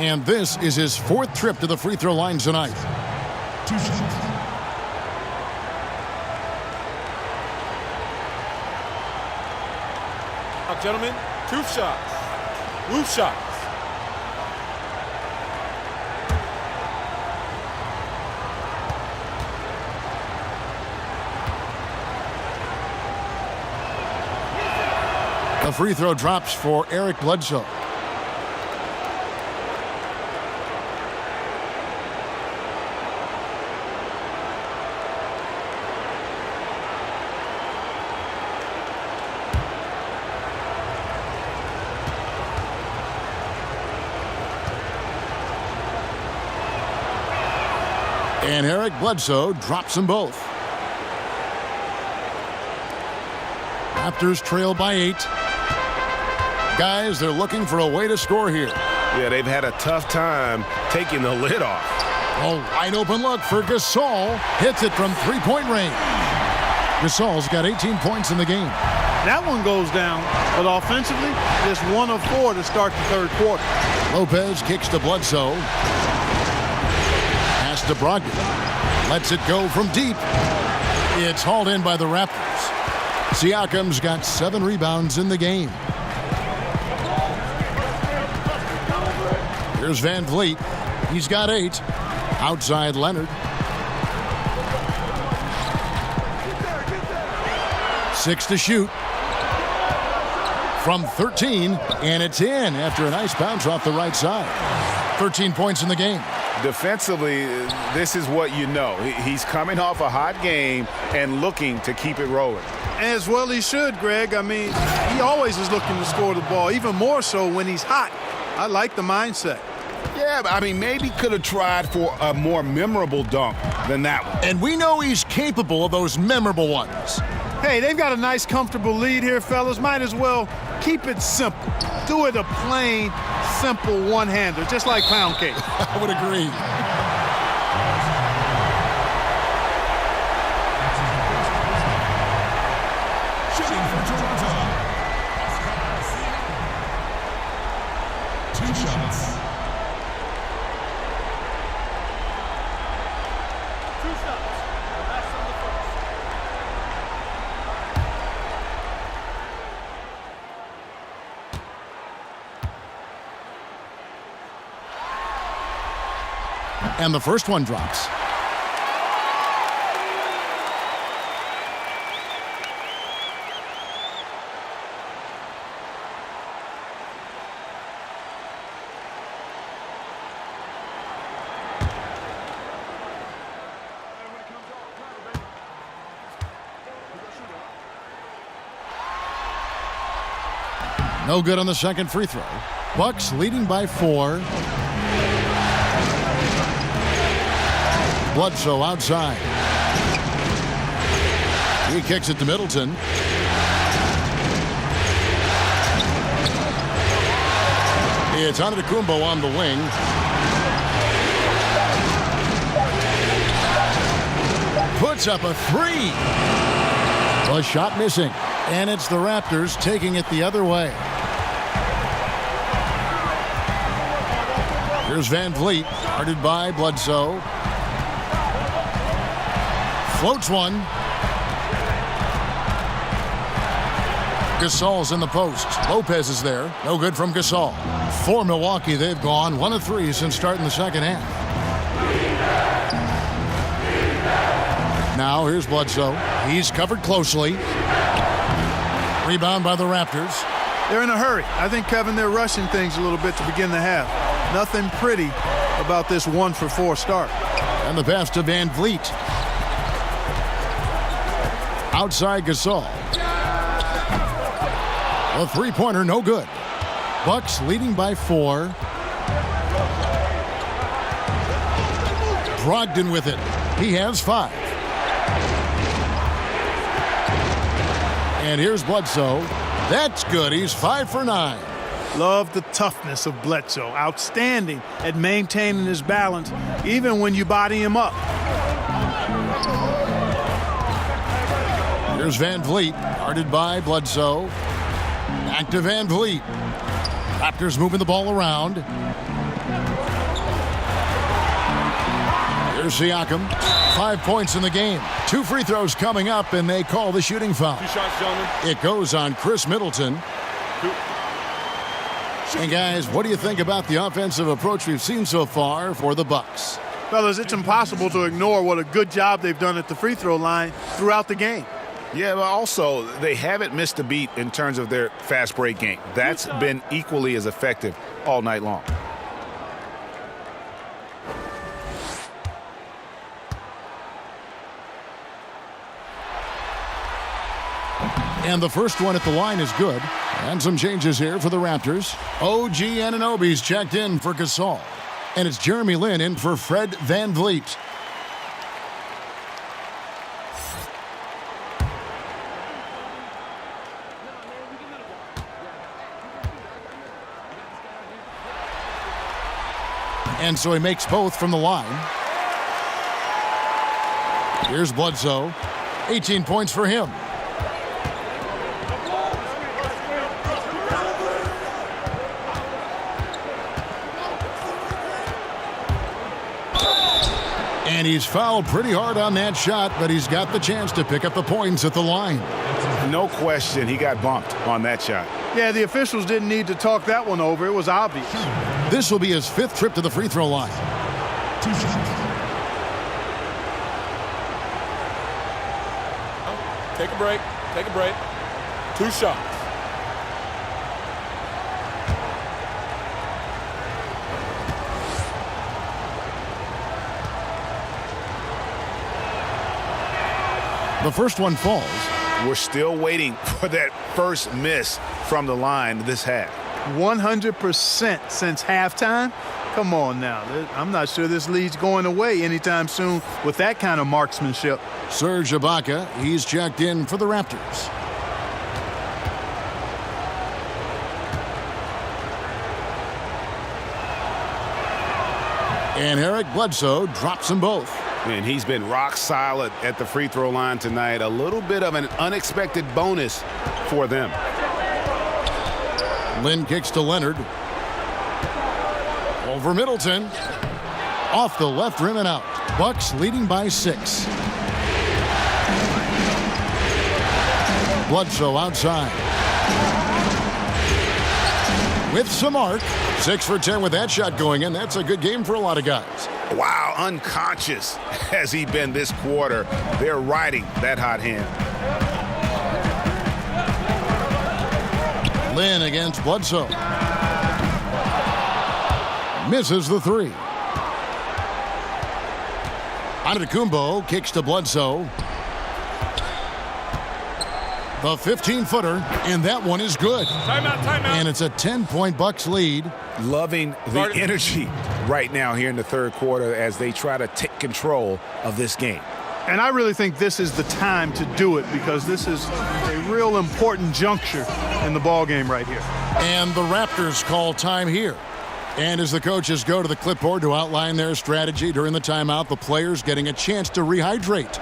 And this is his 4th trip to the free throw line tonight. 2 shots. Now, gentlemen, 2 shots. Loose shots. The free throw drops for Eric Bledsoe. And Eric Bledsoe drops them both. Raptors trail by 8. Guys, they're looking for a way to score here. Yeah, they've had a tough time taking the lid off. A wide open look for Gasol. Hits it from 3-point range. Gasol's got 18 points in the game. That one goes down, but offensively, it's 1 of 4 to start the third quarter. Lopez kicks to Bledsoe. Pass to Brogdon. Lets it go from deep. It's hauled in by the Raptors. Siakam's got 7 rebounds in the game. Here's Van Vliet. He's got 8. Outside Leonard. 6 to shoot. From 13, and it's in after a nice bounce off the right side. 13 points in the game. Defensively, this is what you know. He's coming off a hot game and looking to keep it rolling. As well he should, Greg. I mean, he always is looking to score the ball, even more so when he's hot. I like the mindset. Yeah, but I mean, maybe could have tried for a more memorable dunk than that one. And we know he's capable of those memorable ones. Hey, they've got a nice, comfortable lead here, fellas. Might as well keep it simple. Do it a plain, simple one-hander, just like pound cake. I would agree. Shooting for Toronto. 2 shots. And the first one drops. No good on the second free throw. Bucks leading by 4. Bledsoe outside. He kicks it to Middleton. It's Antetokounmpo on the wing. Puts up a 3. A shot missing. And it's the Raptors taking it the other way. Here's Van Vliet, guarded by Bledsoe. Floats one. Gasol's in the post. Lopez is there. No good from Gasol. For Milwaukee, they've gone 1 of 3 since starting the second half. Now here's Bledsoe. He's covered closely. Rebound by the Raptors. They're in a hurry. I think, Kevin, they're rushing things a little bit to begin the half. Nothing pretty about this 1-for-4 start. And the pass to Van Vliet. Outside Gasol. A three-pointer, no good. Bucks leading by 4. Brogdon with it. He has 5. And here's Bledsoe. That's good. He's 5 for 9. Love the toughness of Bledsoe. Outstanding at maintaining his balance, even when you body him up. Here's Van Vliet, guarded by Bledsoe. Back to Van Vliet. Raptors moving the ball around. Here's Siakam. 5 points in the game. 2 free throws coming up, and they call the shooting foul. 2 shots, gentlemen. It goes on Chris Middleton. And guys, what do you think about the offensive approach we've seen so far for the Bucks? Fellas, it's impossible to ignore what a good job they've done at the free throw line throughout the game. Yeah, but also they haven't missed a beat in terms of their fast break game. That's been equally as effective all night long. And the first one at the line is good. And some changes here for the Raptors. OG Anunoby's checked in for Gasol. And it's Jeremy Lin in for Fred Van Vliet. And so he makes both from the line. Here's Bledsoe. 18 points for him. And he's fouled pretty hard on that shot, but he's got the chance to pick up the points at the line. No question he got bumped on that shot. Yeah, the officials didn't need to talk that one over. It was obvious. This will be his 5th trip to the free throw line. 2 shots. Take a break. Take a break. 2 shots. The first one falls. We're still waiting for that first miss from the line this half. 100% since halftime? Come on now. I'm not sure this lead's going away anytime soon with that kind of marksmanship. Serge Ibaka, he's checked in for the Raptors. And Eric Bledsoe drops them both. And he's been rock solid at the free throw line tonight. A little bit of an unexpected bonus for them. Lynn kicks to Leonard. Over Middleton. Off the left rim and out. Bucks leading by 6. Bledsoe outside. With some arc. 6 for 10 with that shot going in. That's a good game for a lot of guys. Wow, unconscious has he been this quarter. They're riding that hot hand. Lynn against Bledsoe. Misses the 3. Antetokounmpo kicks to Bledsoe. The 15-footer, and that one is good. Timeout, timeout. And it's a 10-point Bucks lead. Loving the energy right now here in the third quarter as they try to take control of this game. And I really think this is the time to do it because this is a real important juncture in the ball game right here. And the Raptors call time here. And as the coaches go to the clipboard to outline their strategy during the timeout, the players getting a chance to rehydrate.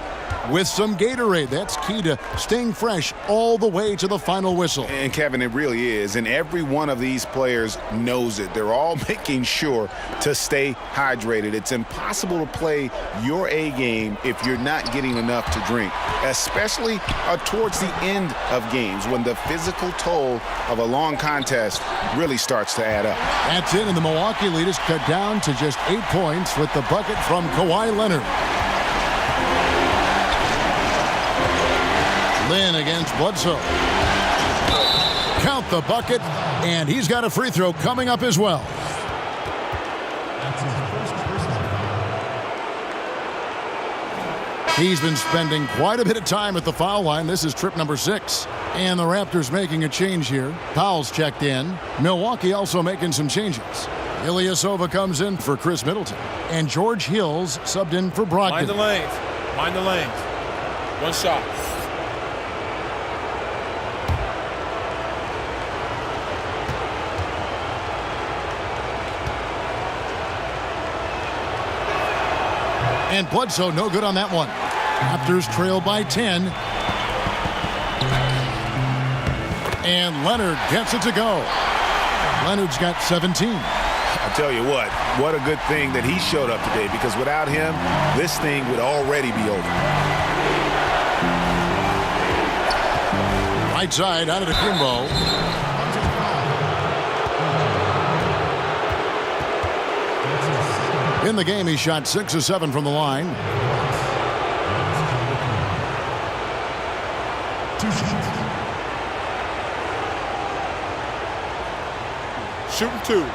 with some Gatorade. That's key to staying fresh all the way to the final whistle. And Kevin, it really is. And every one of these players knows it. They're all making sure to stay hydrated. It's impossible to play your A game if you're not getting enough to drink, especially towards the end of games when the physical toll of a long contest really starts to add up. That's it, and the Milwaukee lead is cut down to just 8 points with the bucket from Kawhi Leonard. Lynn against Bledsoe. Count the bucket, and he's got a free throw coming up as well. He's been spending quite a bit of time at the foul line. This is trip number 6. And the Raptors making a change here. Powell's checked in. Milwaukee also making some changes. Ilyasova comes in for Chris Middleton. And George Hill's subbed in for Brogdon. Mind the lanes. Mind the lanes. One shot. And Bledsoe no good on that one. Raptors trail by 10. And Leonard gets it to go. Leonard's got 17. I'll tell you what a good thing that he showed up today, because without him, this thing would already be over. Right side out of the Kumbo. In the game, he shot 6 of 7 from the line. Shooting 2.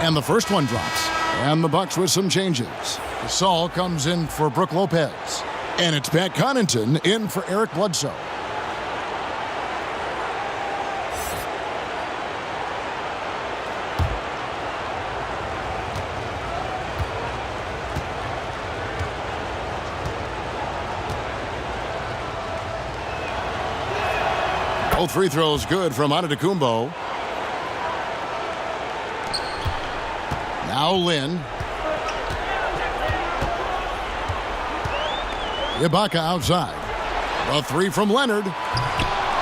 And the first one drops. And the Bucks with some changes. Gasol comes in for Brook Lopez. And it's Pat Connaughton in for Eric Bledsoe. Both free throws good from Antetokounmpo. Now Lynn. Ibaka outside. A 3 from Leonard.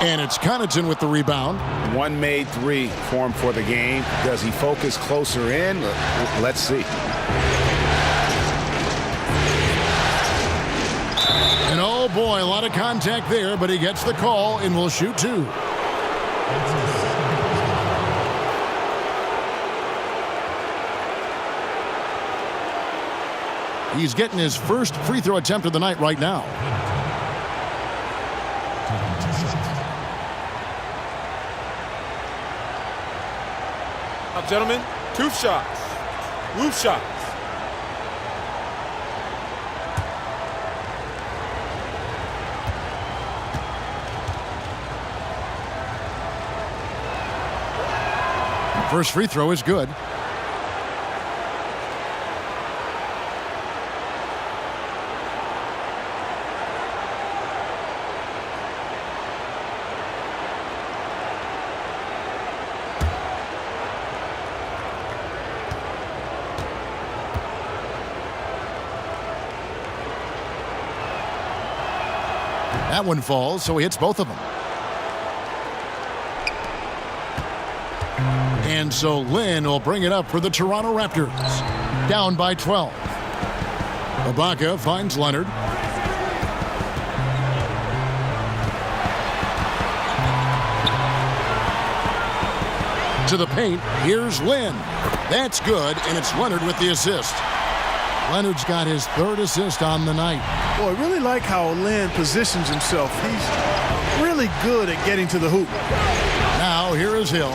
And it's Connaughton with the rebound. One made 3 for him for the game. Does he focus closer in? Let's see. And oh boy, a lot of contact there, but he gets the call and will shoot 2. He's getting his first free throw attempt of the night right now. Now, gentlemen, 2 shots. Loop shots. First free throw is good. That one falls, so he hits both of them. And so Lynn will bring it up for the Toronto Raptors. Down by 12. Ibaka finds Leonard. To the paint, here's Lynn. That's good, and it's Leonard with the assist. Leonard's got his 3rd assist on the night. Boy, I really like how Lynn positions himself. He's really good at getting to the hoop. Now here is Hill.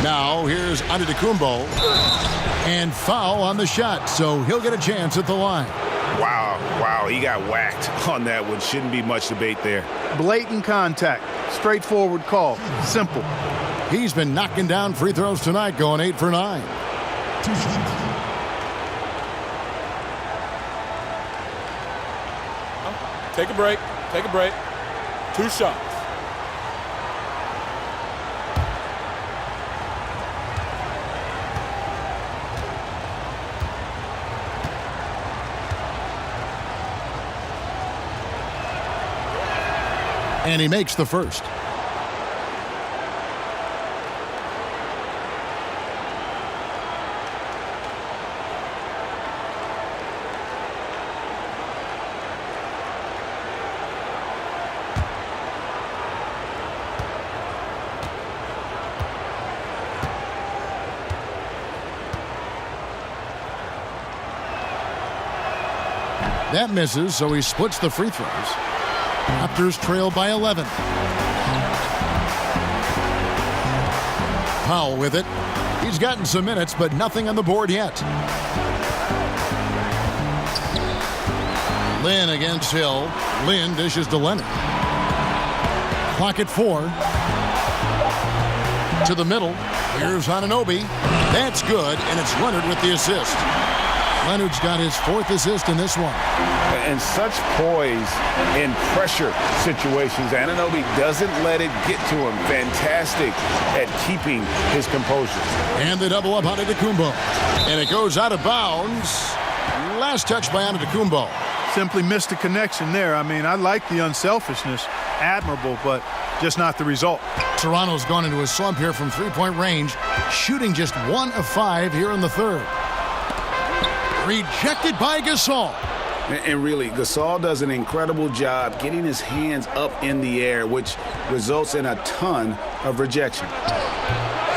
Now here's Antetokounmpo. And foul on the shot, so he'll get a chance at the line. Wow, he got whacked on that one. Shouldn't be much debate there. Blatant contact. Straightforward call. Simple. He's been knocking down free throws tonight, going 8 for 9. Take a break. Take a break. 2 shots. And he makes the first. That misses, so he splits the free throws. Raptors trail by 11. Powell with it. He's gotten some minutes, but nothing on the board yet. Lynn against Hill. Lynn dishes to Leonard. Clock at 4. To the middle. Here's Anunoby. That's good, and it's Leonard with the assist. Leonard's got his 4th assist in this one. And such poise in pressure situations. Anunoby doesn't let it get to him. Fantastic at keeping his composure. And the double up on Antetokounmpo. And it goes out of bounds. Last touch by Antetokounmpo. Simply missed the connection there. I mean, I like the unselfishness. Admirable, but just not the result. Toronto's gone into a slump here from three-point range, shooting just 1 of 5 here in the third. Rejected by Gasol. And really, Gasol does an incredible job getting his hands up in the air, which results in a ton of rejection.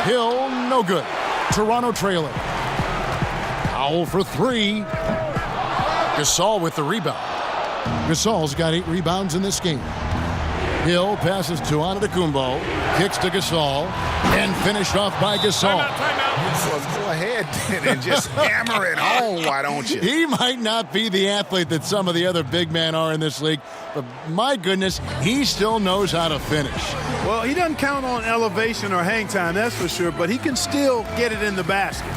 Hill, no good. Toronto trailing. Powell for 3. Gasol with the rebound. Gasol's got 8 rebounds in this game. Hill passes to Antetokounmpo, kicks to Gasol, and finished off by Gasol. Go ahead and just hammer it home, why don't you? He might not be the athlete that some of the other big men are in this league, but my goodness, he still knows how to finish. Well, he doesn't count on elevation or hang time, that's for sure, but he can still get it in the basket.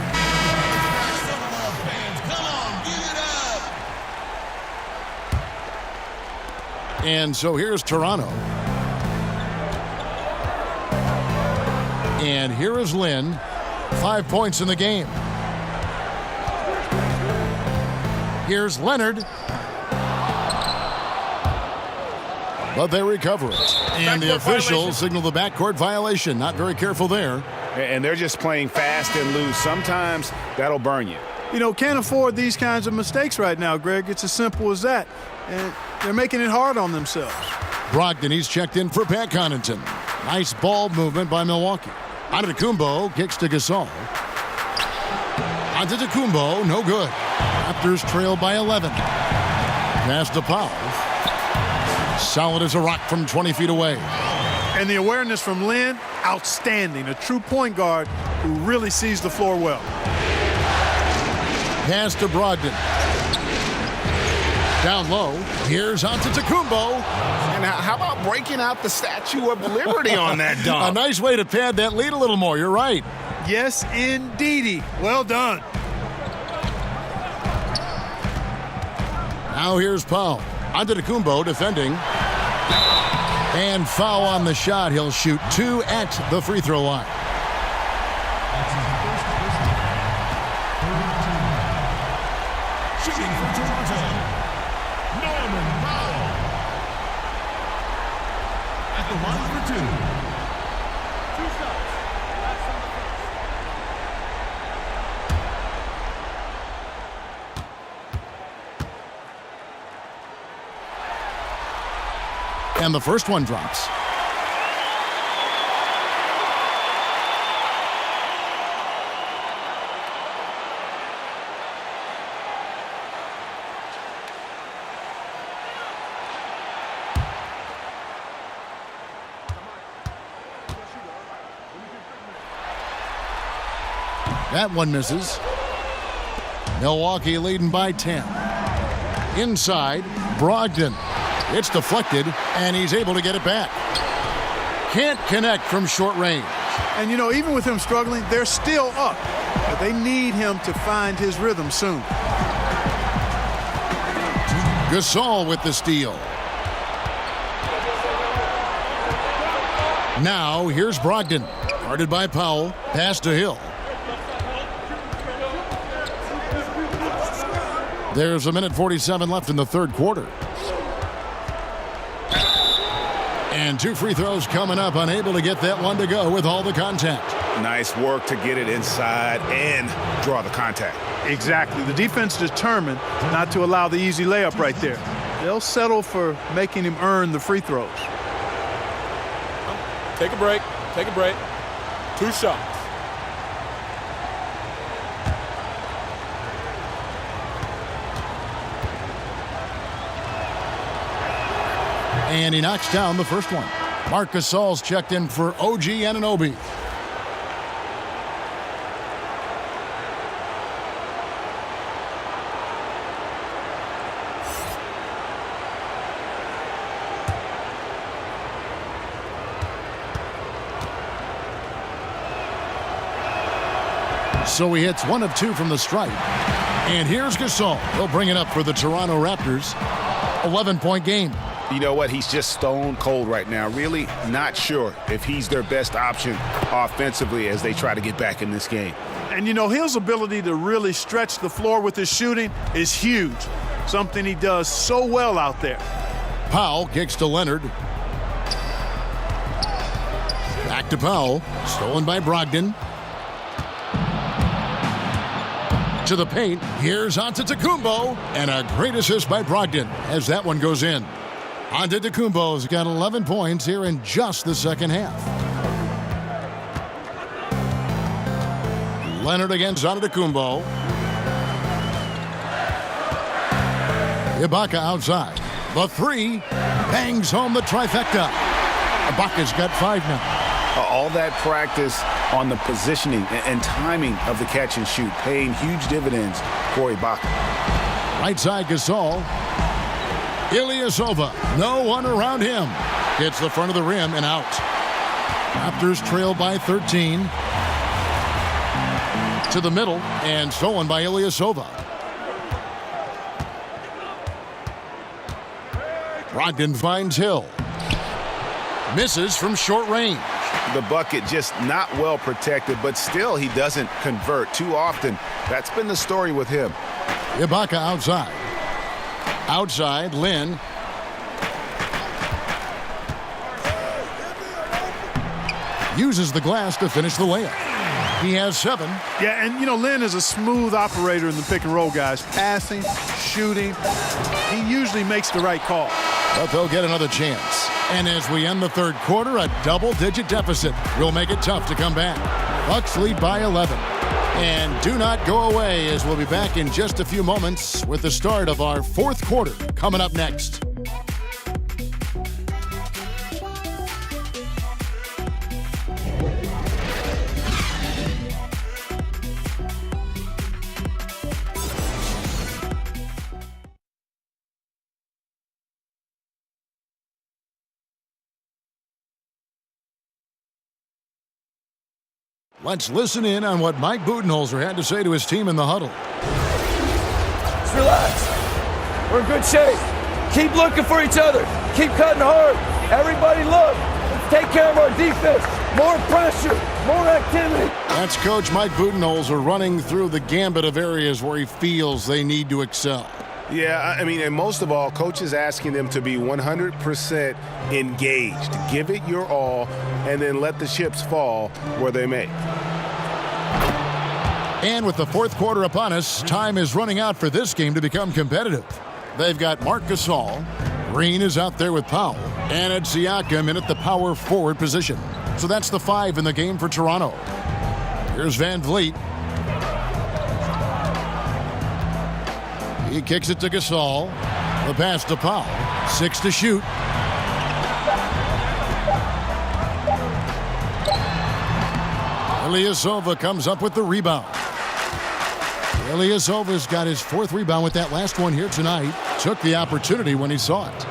And so here's Toronto. And here is Lynn. 5 points in the game. Here's Leonard. But they recover it. And the officials signal the backcourt violation. Not very careful there. And they're just playing fast and loose. Sometimes that'll burn you. You know, can't afford these kinds of mistakes right now, Greg. It's as simple as that. And they're making it hard on themselves. Brogdon, he's checked in for Pat Connaughton. Nice ball movement by Milwaukee. Antetokounmpo kicks to Gasol. Antetokounmpo, no good. Raptors trail by 11. Pass to Powell. Solid as a rock from 20 feet away. And the awareness from Lynn, outstanding. A true point guard who really sees the floor well. Pass to Brogdon. Down low. Here's Antetokounmpo. And how about breaking out the Statue of Liberty on that dunk? A nice way to pad that lead a little more. You're right. Yes, indeedy. Well done. Now here's Powell. Antetokounmpo defending. And foul on the shot. He'll shoot 2 at the free throw line. Shooting for Toronto, Norman Powell. At the line for 2. 2 shots. That's on the And the first one drops. That one misses. Milwaukee leading by 10. Inside, Brogdon. It's deflected, and he's able to get it back. Can't connect from short range. And, you know, even with him struggling, they're still up. But they need him to find his rhythm soon. Gasol with the steal. Now, here's Brogdon. Guarded by Powell. Pass to Hill. There's 1:47 left in the third quarter. And 2 free throws coming up. Unable to get that one to go with all the contact. Nice work to get it inside and draw the contact. Exactly. The defense determined not to allow the easy layup right there. They'll settle for making him earn the free throws. Take a break. Take a break. 2 shots. And he knocks down the first one. Marc Gasol's checked in for OG Anunoby. So he hits 1 of 2 from the stripe. And here's Gasol. He'll bring it up for the Toronto Raptors. 11-point game. You know what? He's just stone cold right now. Really not sure if he's their best option offensively as they try to get back in this game. And, you know, his ability to really stretch the floor with his shooting is huge. Something he does so well out there. Powell kicks to Leonard. Back to Powell. Stolen by Brogdon. To the paint. Here's Antetokounmpo. And a great assist by Brogdon as that one goes in. Antetokounmpo's got 11 points here in just the second half. Leonard against Antetokounmpo. Ibaka outside. The 3 bangs home the trifecta. Ibaka's got 5 now. All that practice on the positioning and timing of the catch and shoot paying huge dividends for Ibaka. Right side Gasol. Ilyasova, no one around him. Hits the front of the rim and out. Raptors trail by 13. To the middle and stolen by Ilyasova. Brogdon finds Hill. Misses from short range. The bucket just not well protected, but still he doesn't convert too often. That's been the story with him. Ibaka outside. Outside, Lin. Uses the glass to finish the layup. He has 7. Yeah, and, you know, Lin is a smooth operator in the pick and roll, guys. Passing, shooting. He usually makes the right call. But they'll get another chance. And as we end the third quarter, a double-digit deficit will make it tough to come back. Bucks lead by 11. And do not go away, as we'll be back in just a few moments with the start of our fourth quarter coming up next. Let's listen in on what Mike Budenholzer had to say to his team in the huddle. Just relax. We're in good shape. Keep looking for each other. Keep cutting hard. Everybody look. Take care of our defense. More pressure. More activity. That's Coach Mike Budenholzer running through the gambit of areas where he feels they need to excel. Yeah, I mean, and most of all, Coach is asking them to be 100% engaged. Give it your all, and then let the chips fall where they may. And with the fourth quarter upon us, time is running out for this game to become competitive. They've got Marc Gasol. Green is out there with Powell. And it's Siakam in at the power forward position. So that's the 5 in the game for Toronto. Here's Van Vliet. He kicks it to Gasol. The pass to Powell. 6 to shoot. Ilyasova comes up with the rebound. Ilyasova's got his 4th rebound with that last one here tonight. Took the opportunity when he saw it.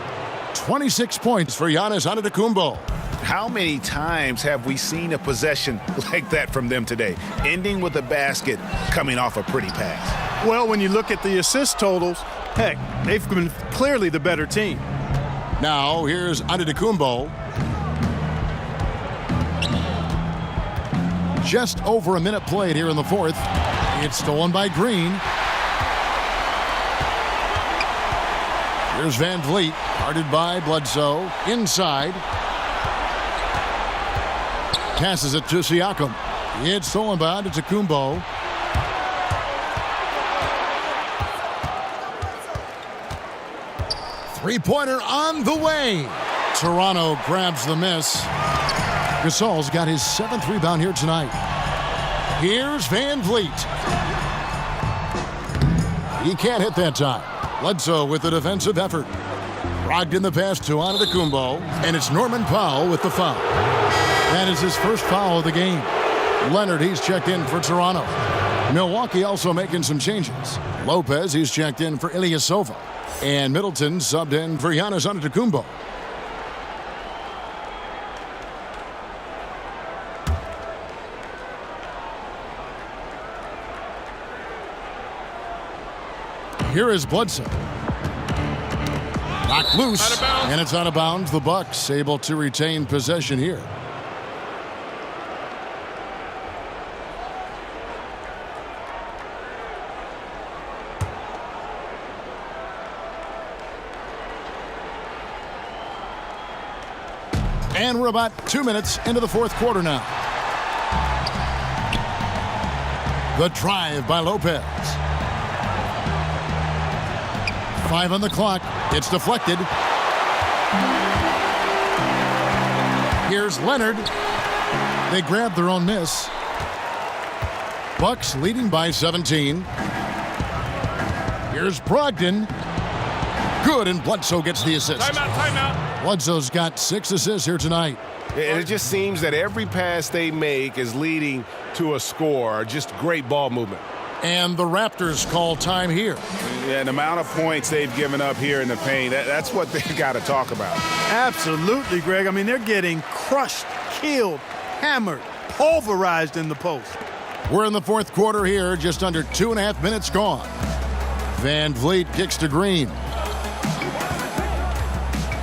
26 points for Giannis Antetokounmpo. How many times have we seen a possession like that from them today? Ending with a basket, coming off a pretty pass. Well, when you look at the assist totals, heck, they've been clearly the better team. Now, here's Antetokounmpo. Just over a minute played here in the fourth. It's stolen by Green. Here's Van Vliet, guarded by Bledsoe. Inside. Passes it to Siakam. It's stolen by Antetokounmpo. Three-pointer on the way. Toronto grabs the miss. Gasol's got his 7th rebound here tonight. Here's Van Vliet. He can't hit that time. Bledsoe with the defensive effort. Brogdon the pass to Antetokounmpo, and it's Norman Powell with the foul. That is his first foul of the game. Leonard, he's checked in for Toronto. Milwaukee also making some changes. Lopez, he's checked in for Ilyasova. And Middleton subbed in for Giannis Antetokounmpo. Here is Bledsoe. Knocked loose, and it's out of bounds. The Bucks able to retain possession here. And we're about 2 minutes into the fourth quarter now. The drive by Lopez. 5 on the clock. It's deflected. Here's Leonard. They grab their own miss. Bucks leading by 17. Here's Brogdon. Good, and Bledsoe gets the assist. Timeout. Bledsoe's got 6 assists here tonight. And it just seems that every pass they make is leading to a score. Just great ball movement. And the Raptors call time here. Yeah, the amount of points they've given up here in the paint, that's what they've got to talk about. Absolutely, Greg. I mean, they're getting crushed, killed, hammered, pulverized in the post. We're in the fourth quarter here, just under 2.5 minutes gone. Van Vliet kicks to Green.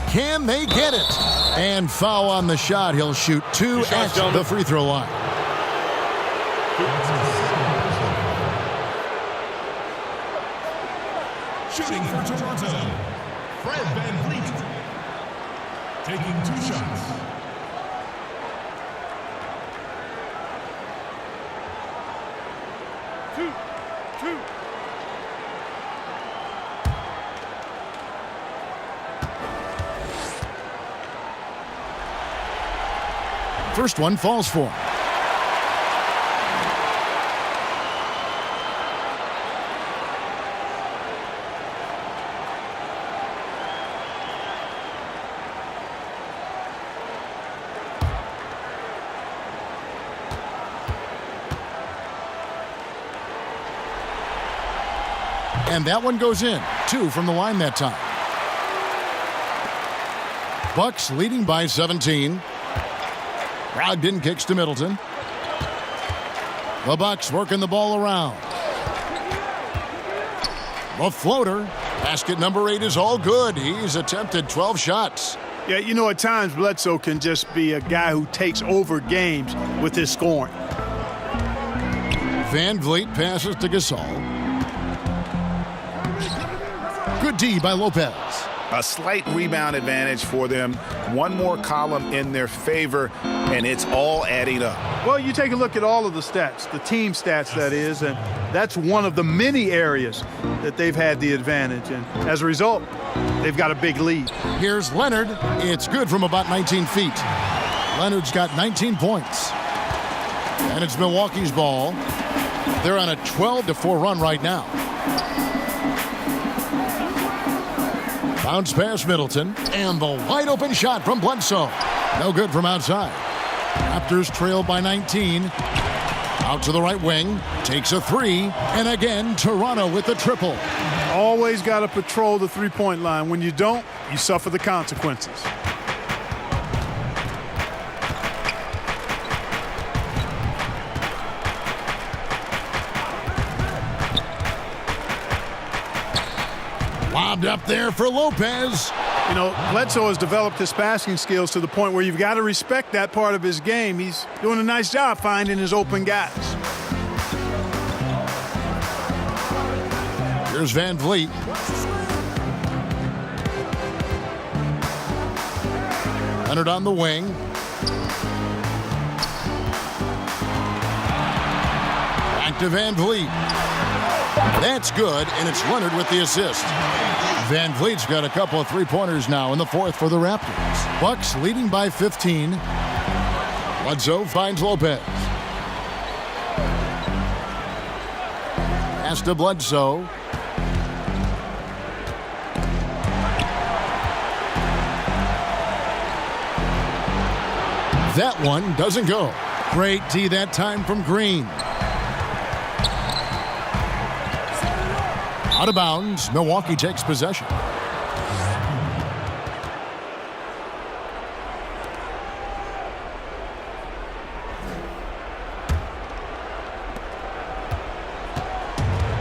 Can they get it? And foul on the shot. He'll shoot 2 at the free throw line. Shooting for Toronto, Fred Van Vliet. Taking 2 shots. Two. First one falls for him. And that one goes in. 2 from the line that time. Bucks leading by 17. Brogdon kicks to Middleton. The Bucks working the ball around. The floater. Basket number 8 is all good. He's attempted 12 shots. Yeah, you know, at times Bledsoe can just be a guy who takes over games with his scoring. Van Vliet passes to Gasol. Good D by Lopez. A slight rebound advantage for them. One more column in their favor, and it's all adding up. Well, you take a look at all of the stats, the team stats, that is, and that's one of the many areas that they've had the advantage. And as a result, they've got a big lead. Here's Leonard. It's good from about 19 feet. Leonard's got 19 points. And it's Milwaukee's ball. They're on a 12-4 run right now. Bounce past Middleton, and the wide-open shot from Bledsoe. No good from outside. Raptors trail by 19. Out to the right wing, takes a 3, and again, Toronto with the triple. Always got to patrol the three-point line. When you don't, you suffer the consequences. Lobbed up there for Lopez. You know, Bledsoe has developed his passing skills to the point where you've got to respect that part of his game. He's doing a nice job finding his open guys. Here's Van Vliet. Leonard on the wing. Back to Van Vliet. That's good, and it's Leonard with the assist. Van Vliet's got a couple of three-pointers now in the fourth for the Raptors. Bucks leading by 15. Bledsoe finds Lopez. Pass to Bledsoe. That one doesn't go. Great D that time from Green. Out of bounds, Milwaukee takes possession.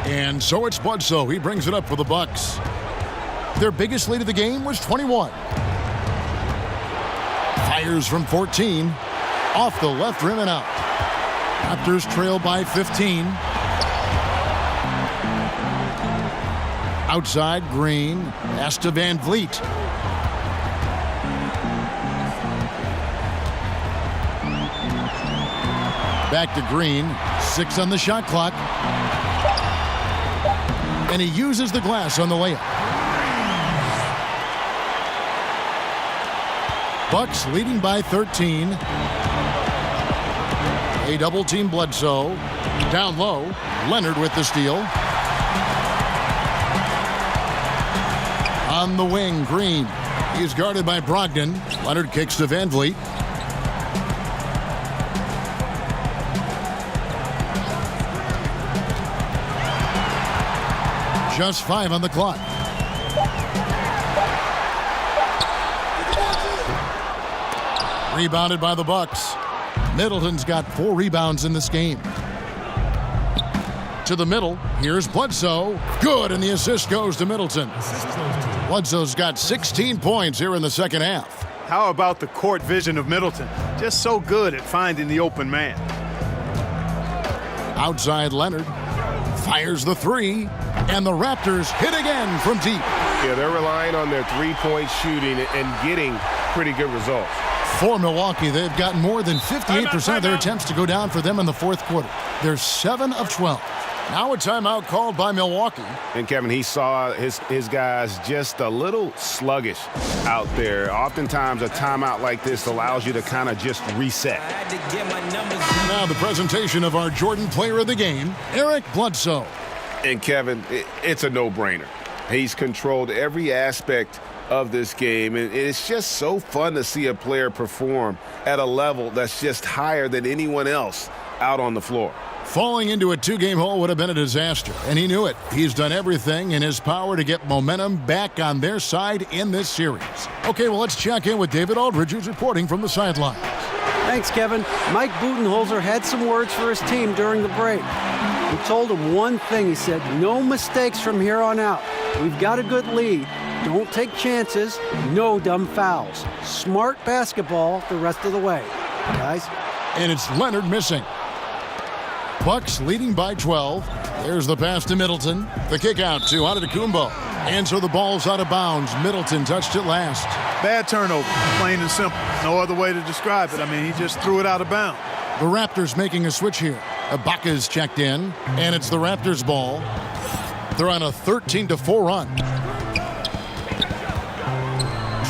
And so it's Bledsoe. He brings it up for the Bucks. Their biggest lead of the game was 21. Fires from 14. Off the left rim and out. Raptors trail by 15. Outside, Green. Pass to Van Vliet. Back to Green. 6 on the shot clock. And he uses the glass on the layup. Bucks leading by 13. A double team Bledsoe. Down low. Leonard with the steal. On the wing, Green. He's guarded by Brogdon. Leonard kicks to Van Vliet. Just 5 on the clock. Rebounded by the Bucks. Middleton's got 4 rebounds in this game. To the middle. Here's Bledsoe. Good, and the assist goes to Middleton. Bledsoe's got 16 points here in the second half. How about the court vision of Middleton? Just so good at finding the open man. Outside Leonard. Fires the 3. And the Raptors hit again from deep. Yeah, they're relying on their three-point shooting and getting pretty good results. For Milwaukee, they've gotten more than 58% of their attempts to go down for them in the fourth quarter. They're 7 of 12. Now a timeout called by Milwaukee. And Kevin, he saw his guys just a little sluggish out there. Oftentimes a timeout like this allows you to kind of just reset. Now the presentation of our Jordan Player of the Game, Eric Bledsoe. And Kevin, it's a no-brainer. He's controlled every aspect of this game, and it's just so fun to see a player perform at a level that's just higher than anyone else out on the floor. Falling into a 2-game hole would have been a disaster, and he knew it. He's done everything in his power to get momentum back on their side in this series. Okay, well, let's check in with David Aldridge, who's reporting from the sidelines. Thanks, Kevin. Mike Budenholzer had some words for his team during the break. He told them one thing. He said, no mistakes from here on out. We've got a good lead. Don't take chances. No dumb fouls. Smart basketball the rest of the way, guys. And it's Leonard missing. Bucks leading by 12. There's the pass to Middleton. The kick out to Antetokounmpo. And so the ball's out of bounds. Middleton touched it last. Bad turnover, plain and simple. No other way to describe it. I mean, he just threw it out of bounds. The Raptors making a switch here. Ibaka's checked in, and it's the Raptors' ball. They're on a 13-4 run.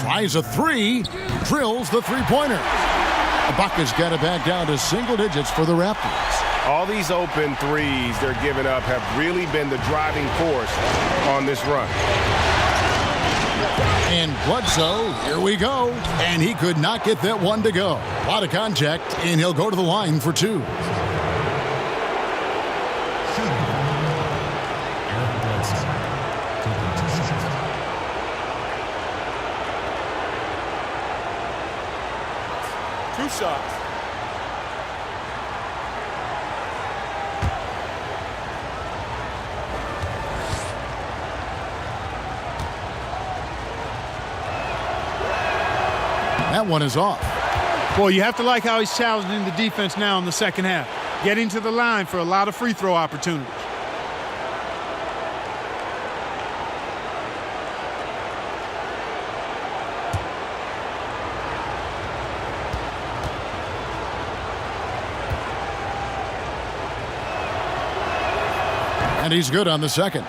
Tries a 3, drills the three-pointer. Ibaka's got it back down to single digits for the Raptors. All these open threes they're giving up have really been the driving force on this run. And Bledsoe, here we go. And he could not get that one to go. A lot of contact, and he'll go to the line for 2. Two shots. That one is off. Well, you have to like how he's challenging the defense now in the second half. Getting to the line for a lot of free throw opportunities. And he's good on the second.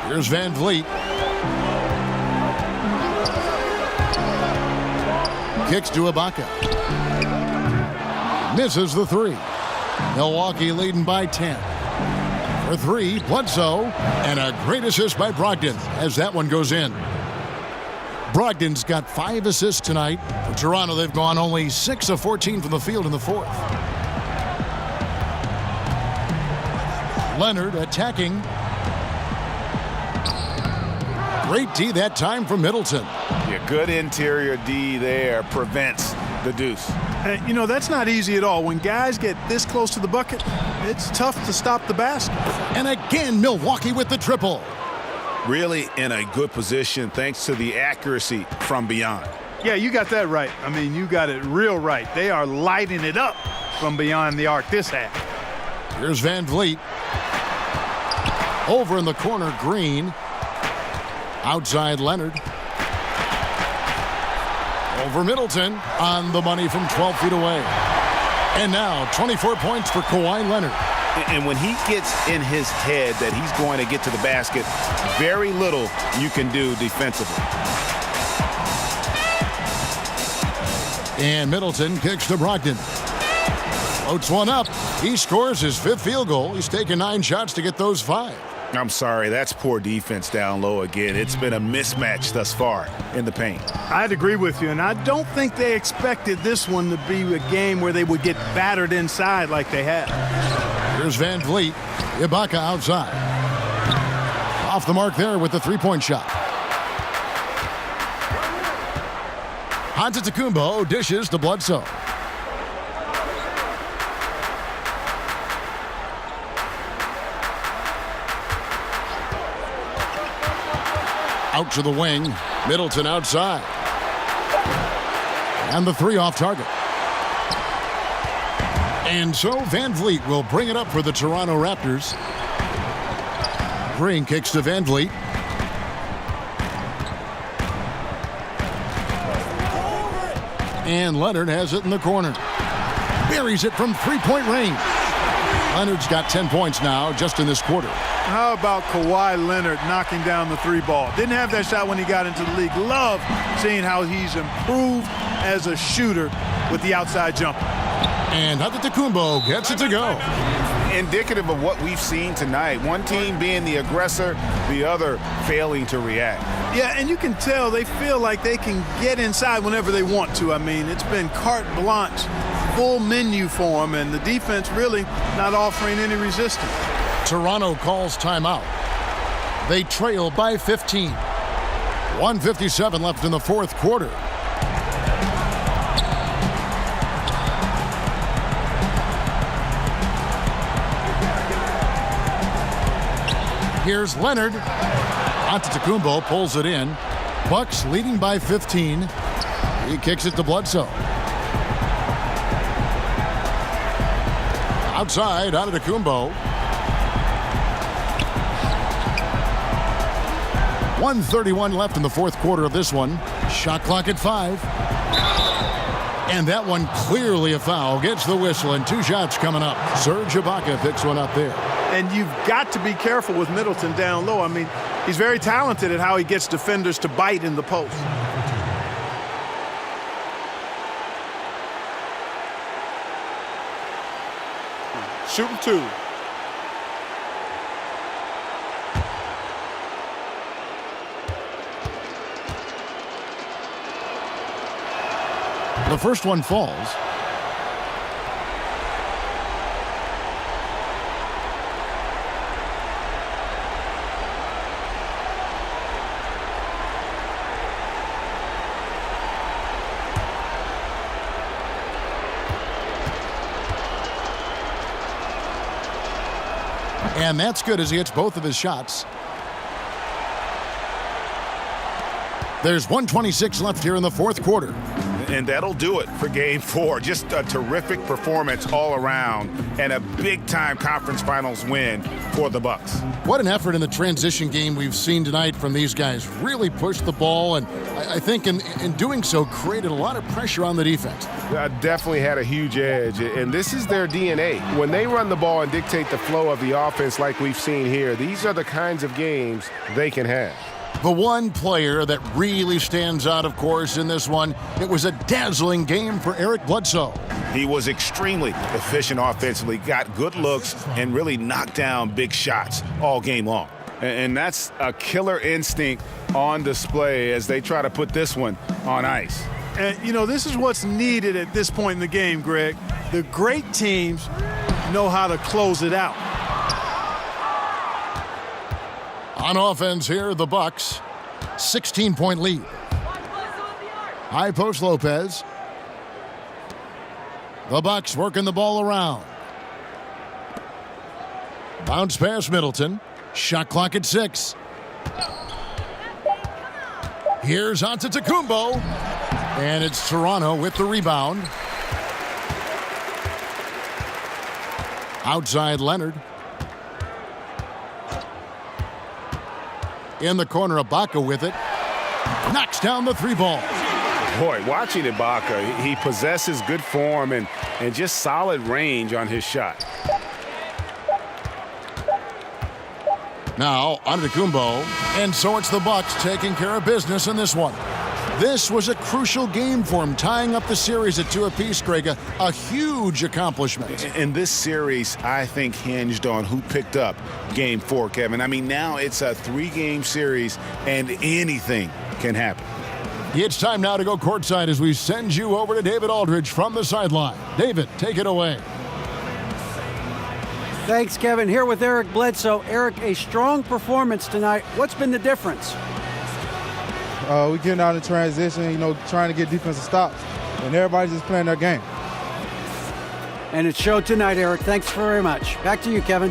Here's Van Vliet. Kicks to Ibaka. Misses the three. Milwaukee leading by 10. For three, Bledsoe. And a great assist by Brogdon as that one goes in. Brogdon's got 5 assists tonight. For Toronto, they've gone only 6 of 14 from the field in the fourth. Leonard attacking. Great D that time from Middleton. Yeah, good interior D there prevents the deuce. You know, that's not easy at all. When guys get this close to the bucket, it's tough to stop the basket. And again, Milwaukee with the triple. Really in a good position thanks to the accuracy from beyond. Yeah, you got that right. I mean, you got it real right. They are lighting it up from beyond the arc this half. Here's Van Vliet. Over in the corner, Green. Outside Leonard. Over Middleton on the money from 12 feet away. And now 24 points for Kawhi Leonard. And when he gets in his head that he's going to get to the basket, very little you can do defensively. And Middleton kicks to Brogdon. Floats one up. He scores his 5th field goal. He's taken 9 shots to get those 5. I'm sorry, that's poor defense down low again. It's been a mismatch thus far in the paint. I'd agree with you, and I don't think they expected this one to be a game where they would get battered inside like they have. Here's Van Vliet. Ibaka outside. Off the mark there with the 3-point shot. Antetokounmpo dishes to Bledsoe. Out to the wing. Middleton outside. And the 3 off target. And so Van Vliet will bring it up for the Toronto Raptors. Green kicks to Van Vliet. And Leonard has it in the corner. Buries it from 3-point range. Leonard's got 10 points now just in this quarter. How about Kawhi Leonard knocking down the 3 ball? Didn't have that shot when he got into the league. Love seeing how he's improved as a shooter with the outside jumper. And Antetokounmpo gets it to go. Indicative of what we've seen tonight. One team being the aggressor, the other failing to react. Yeah, and you can tell they feel like they can get inside whenever they want to. I mean, it's been carte blanche, full menu for them, and the defense really not offering any resistance. Toronto calls timeout. They trail by 15. 1:57 left in the fourth quarter. Here's Leonard. Antetokounmpo pulls it in. Bucks leading by 15. He kicks it to Bledsoe. Outside, Antetokounmpo. 1:31 left in the fourth quarter of this one. Shot clock at 5. And that one clearly a foul. Gets the whistle and 2 shots coming up. Serge Ibaka picks one up there. And you've got to be careful with Middleton down low. I mean, he's very talented at how he gets defenders to bite in the post. Shooting 2. The first one falls. And that's good as he hits both of his shots. There's 1:26 left here in the fourth quarter. And that'll do it for Game 4. Just a terrific performance all around and a big-time conference finals win for the Bucks. What an effort in the transition game we've seen tonight from these guys. Really pushed the ball, and I think in doing so created a lot of pressure on the defense. Definitely had a huge edge, and this is their DNA. When they run the ball and dictate the flow of the offense like we've seen here, these are the kinds of games they can have. The one player that really stands out, of course, in this one, it was a dazzling game for Eric Bledsoe. He was extremely efficient offensively, got good looks, and really knocked down big shots all game long. And that's a killer instinct on display as they try to put this one on ice. And, you know, this is what's needed at this point in the game, Greg. The great teams know how to close it out. On offense here, the Bucks, 16-point lead. High post Lopez. The Bucks working the ball around. Bounce pass Middleton. Shot clock at 6. Here's Antetokounmpo. And it's Toronto with the rebound. Outside Leonard. In the corner, Ibaka with it. Knocks down the 3-ball. Boy, watching Ibaka, he possesses good form and just solid range on his shot. Now, Antetokounmpo. And so it's the Bucks taking care of business in this one. This was a crucial game for him, tying up the series at 2 apiece, Greg. A huge accomplishment. And this series, I think, hinged on who picked up Game 4, Kevin. I mean, now it's a 3-game series, and anything can happen. It's time now to go courtside as we send you over to David Aldridge from the sideline. David, take it away. Thanks, Kevin. Here with Eric Bledsoe. Eric, a strong performance tonight. What's been the difference? We getting out in transition, you know, trying to get defensive stops, and everybody's just playing their game. And it showed tonight, Eric. Thanks very much. Back to you, Kevin.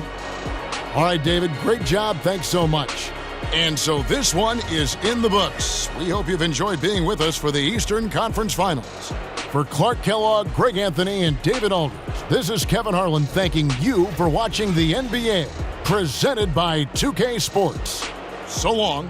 All right, David, great job. Thanks so much. And so this one is in the books. We hope you've enjoyed being with us for the Eastern Conference Finals. For Clark Kellogg, Greg Anthony, and David Aldridge, this is Kevin Harlan thanking you for watching the NBA, presented by 2K Sports. So long.